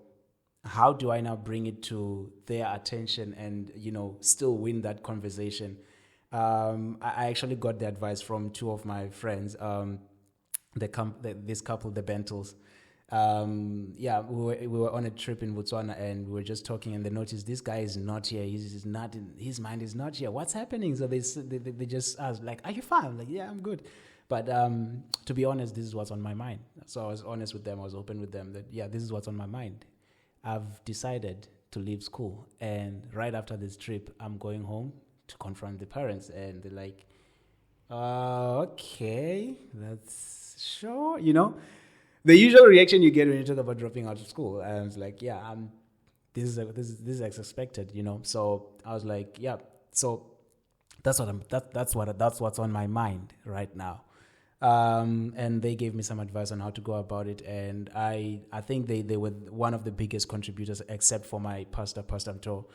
how do I now bring it to their attention and, still win that conversation? I actually got the advice from two of my friends, this couple, the Bentles. We were on a trip in Botswana, and we were just talking, and they noticed this guy is not here. He's not in his mind is not here. What's happening? So they just asked, like, are you fine? I'm like, yeah, I'm good. But to be honest, this is what's on my mind. So I was honest with them. I was open with them that, yeah, this is what's on my mind. I've decided to leave school, and right after this trip, I'm going home to confront the parents. And they're like, okay, that's sure, the usual reaction you get when you talk about dropping out of school. And I was like, yeah, this is as expected, So I was like, yeah. So that's what's on my mind right now. And they gave me some advice on how to go about it. And I think they were one of the biggest contributors, except for my Pastor Mtho.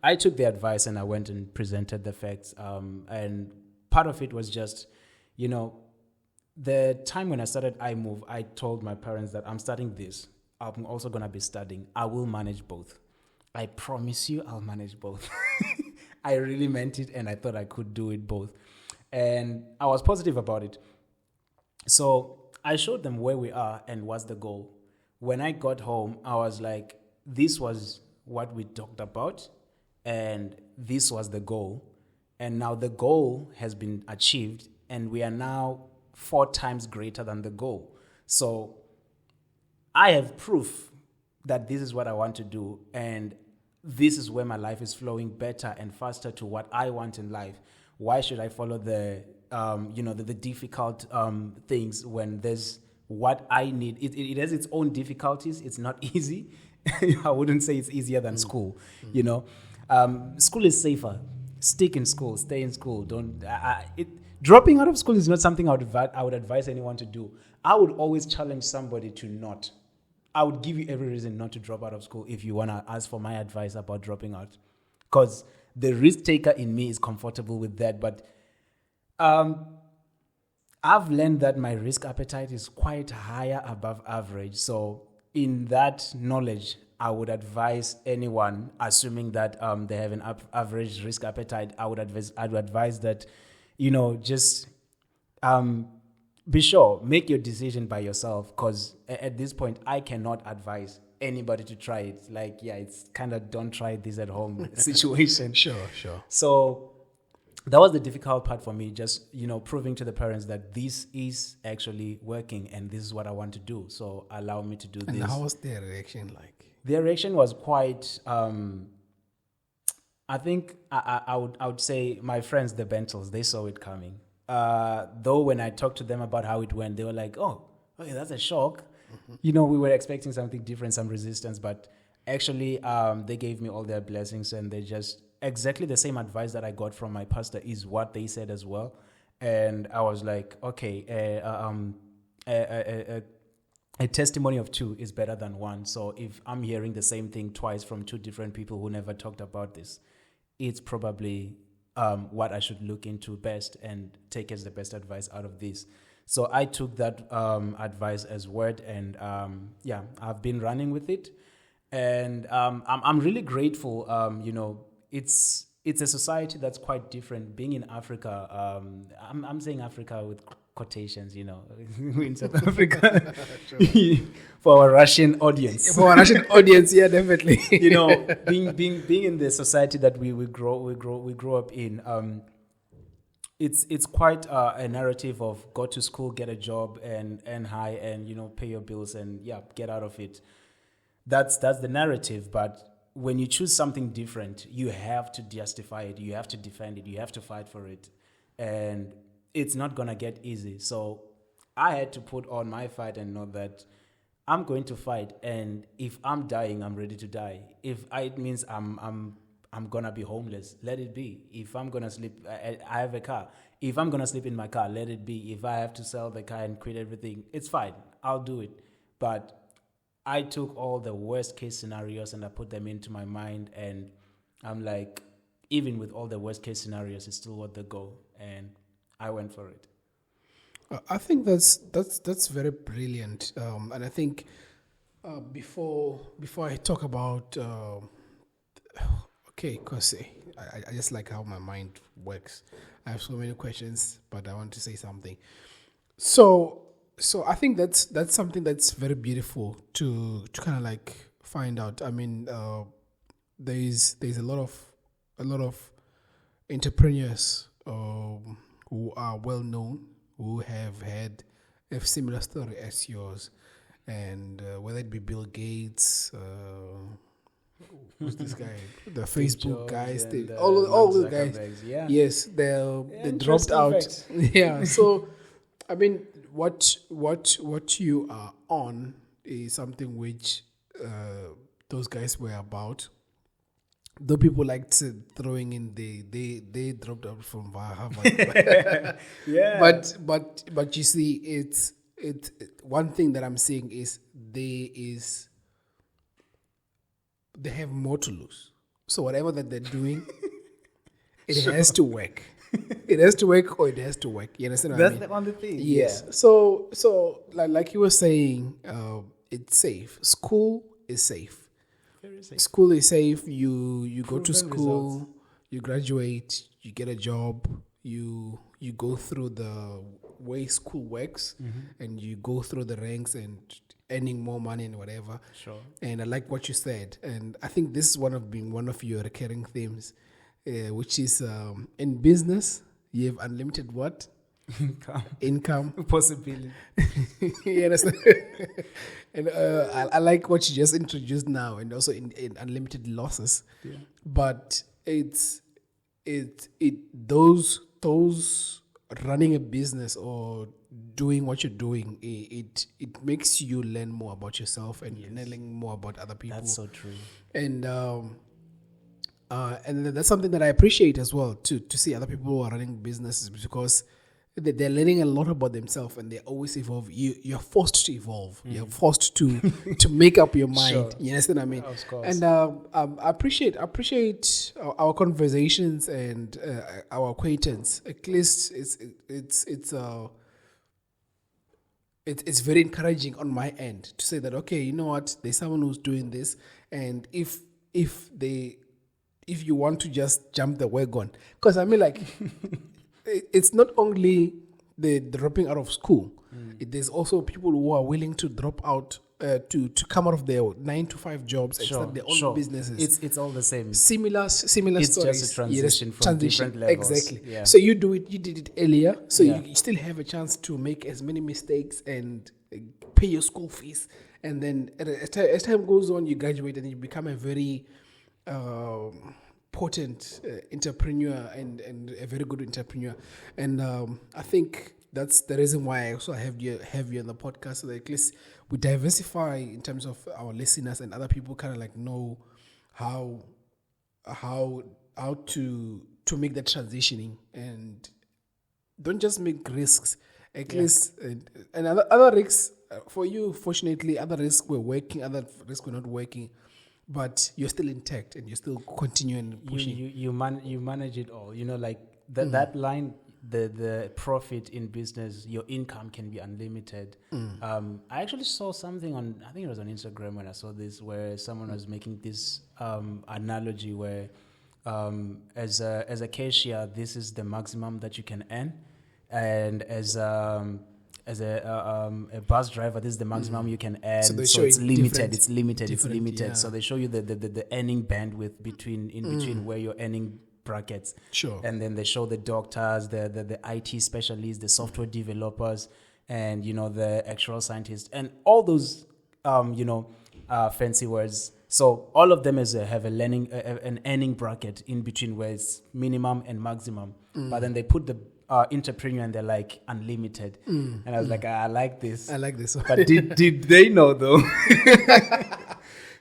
I took the advice, and I went and presented the facts. And part of it was just, the time when I started IMove, I told my parents that I'm starting this. I'm also going to be studying. I will manage both. I promise you I'll manage both. I really meant it, and I thought I could do it both. And I was positive about it. So I showed them where we are and what's the goal. When I got home, I was like, this was what we talked about, and this was the goal. And now the goal has been achieved, and we are now 4 times greater than the goal. So I have proof that this is what I want to do, and this is where my life is flowing better and faster to what I want in life. Why should I follow the difficult things when there's what I need? It has its own difficulties. It's not easy. I wouldn't say it's easier than school. School is safer. Stick in school. Stay in school. Dropping out of school is not something I would advise anyone to do. I would always challenge somebody to not. I would give you every reason not to drop out of school if you want to ask for my advice about dropping out. Because the risk taker in me is comfortable with that. But I've learned that my risk appetite is quite higher above average. So in that knowledge, I would advise anyone, assuming that they have an average risk appetite, I would advise that, just be sure, make your decision by yourself, because at this point, I cannot advise anybody to try it. It's kind of don't try this at home situation. Sure. So that was the difficult part for me, just, proving to the parents that this is actually working and this is what I want to do. So allow me to do this. And how was their reaction like? Their reaction was quite, I think I would say my friends, the Bentles, they saw it coming. Though when I talked to them about how it went, they were like, oh, okay, that's a shock. Mm-hmm. We were expecting something different, some resistance, but actually they gave me all their blessings, and they just, exactly the same advice that I got from my pastor is what they said as well. And I was like, okay, a testimony of 2 is better than 1. So if I'm hearing the same thing twice from 2 different people who never talked about this, it's probably what I should look into best and take as the best advice out of this. So I took that advice as word, and I've been running with it. And I'm really grateful. It's a society that's quite different. Being in Africa, I'm saying Africa with quotations, in South Africa. For our Russian audience. Yeah, definitely. Being in the society that we grow up in, it's quite a narrative of go to school, get a job, and earn high, and pay your bills, and get out of it. That's the narrative. But when you choose something different, you have to justify it, you have to defend it, you have to fight for it, and it's not gonna get easy. So I had to put on my fight and know that I'm going to fight, and if I'm dying, I'm ready to die. If it means I'm gonna be homeless, let it be. If I'm gonna sleep, I have a car. If I'm gonna sleep in my car, let it be. If I have to sell the car and quit everything, it's fine. I'll do it. But I took all the worst case scenarios and I put them into my mind, and I'm like, even with all the worst case scenarios, it's still worth the go, and I went for it. I think that's very brilliant, and I think before I talk about because I just like how my mind works. I have so many questions, but I want to say something. So I think that's something that's very beautiful to kind of like find out. I mean, there's a lot of entrepreneurs who are well known, who have had a similar story as yours, and whether it be Bill Gates, who's this guy, the Facebook guys, all the guys, yes, they dropped out. Yeah, so I mean, what you are on is something which those guys were about. Though people liked throwing in they dropped out from Harvard. Yeah. But you see, it's one thing that I'm saying is they have more to lose. So whatever that they're doing, it has to work. It has to work, or it has to work. You understand what I mean? That's the only thing. Yes. Yeah. So like you were saying, it's safe. School is safe. Very safe. School is safe. You go to school, results. You graduate, you get a job, you you go through the way school works, and you go through the ranks and earning more money and whatever. Sure. And I like what you said, and I think this is one of your recurring themes, which is in business you have unlimited what? Income. Possibility. You understand? And I like what you just introduced now, and also in unlimited losses. Yeah. But those running a business or doing what you're doing, it makes you learn more about yourself and learning more about other people. That's so true. And that's something that I appreciate as well, to see other people who are running businesses, because they're learning a lot about themselves and they always evolve. You're forced to evolve. You're forced to make up your mind. Sure. You understand what I mean? Of course. And I appreciate our conversations and our acquaintance. At least it's very encouraging on my end to say that, okay, you know what, there's someone who's doing this, and if you want to just jump the wagon, because I mean, like, it's not only the dropping out of school. There's also people who are willing to drop out to come out of their 9-to-5 jobs and start their own businesses. It's all the same. Similar It's stories. just a transition from different levels. Exactly. Yeah. So you did it earlier, so you still have a chance to make as many mistakes and pay your school fees. And then as time goes on, you graduate and you become a very potent entrepreneur and a very good entrepreneur. And I think that's the reason why I also have you on the podcast, so that at least we diversify in terms of our listeners and other people kind of like know how to make that transitioning, and don't just make risks. At least and other risks for you, fortunately, other risks were working, other risks were not working, but you're still intact and you're still continuing pushing. You manage it all. You know, like that line, the profit in business, your income can be unlimited. I actually saw something on, I think it was on Instagram when I saw this, where someone was making this analogy where as a cashier, this is the maximum that you can earn, and as a bus driver, this is the maximum you can earn. So it's limited. It's limited. Yeah. So they show you the earning bandwidth between where you're earning brackets. Sure. And then they show the doctors, the IT specialists, the software developers, and the actual scientists, and all those fancy words. So all of them have an earning bracket in between where it's minimum and maximum. But then they put the entrepreneur and they're like unlimited. And I was like, I like this. I like this one. But did they know though?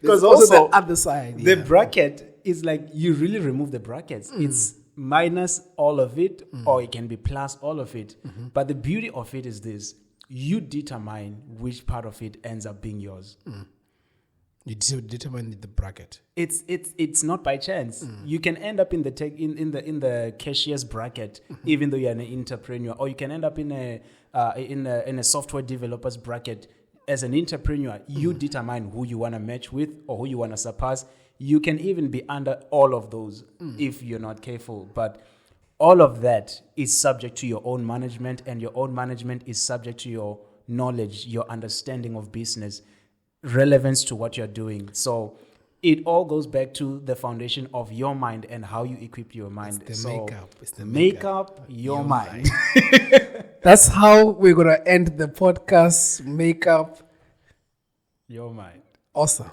Because also the other side. The bracket is like, you really remove the brackets. It's minus all of it, or it can be plus all of it. But the beauty of it is this: you determine which part of it ends up being yours. You determine the bracket. It's not by chance. You can end up in the cashier's bracket, even though you're an entrepreneur, or you can end up in a software developer's bracket as an entrepreneur. You determine who you want to match with or who you want to surpass. You can even be under all of those if you're not careful. But all of that is subject to your own management, and your own management is subject to your knowledge, your understanding of business, relevance to what you're doing. So it all goes back to the foundation of your mind and how you equip your mind. It's the makeup, your mind. That's how we're going to end the podcast. Make up your mind. Awesome.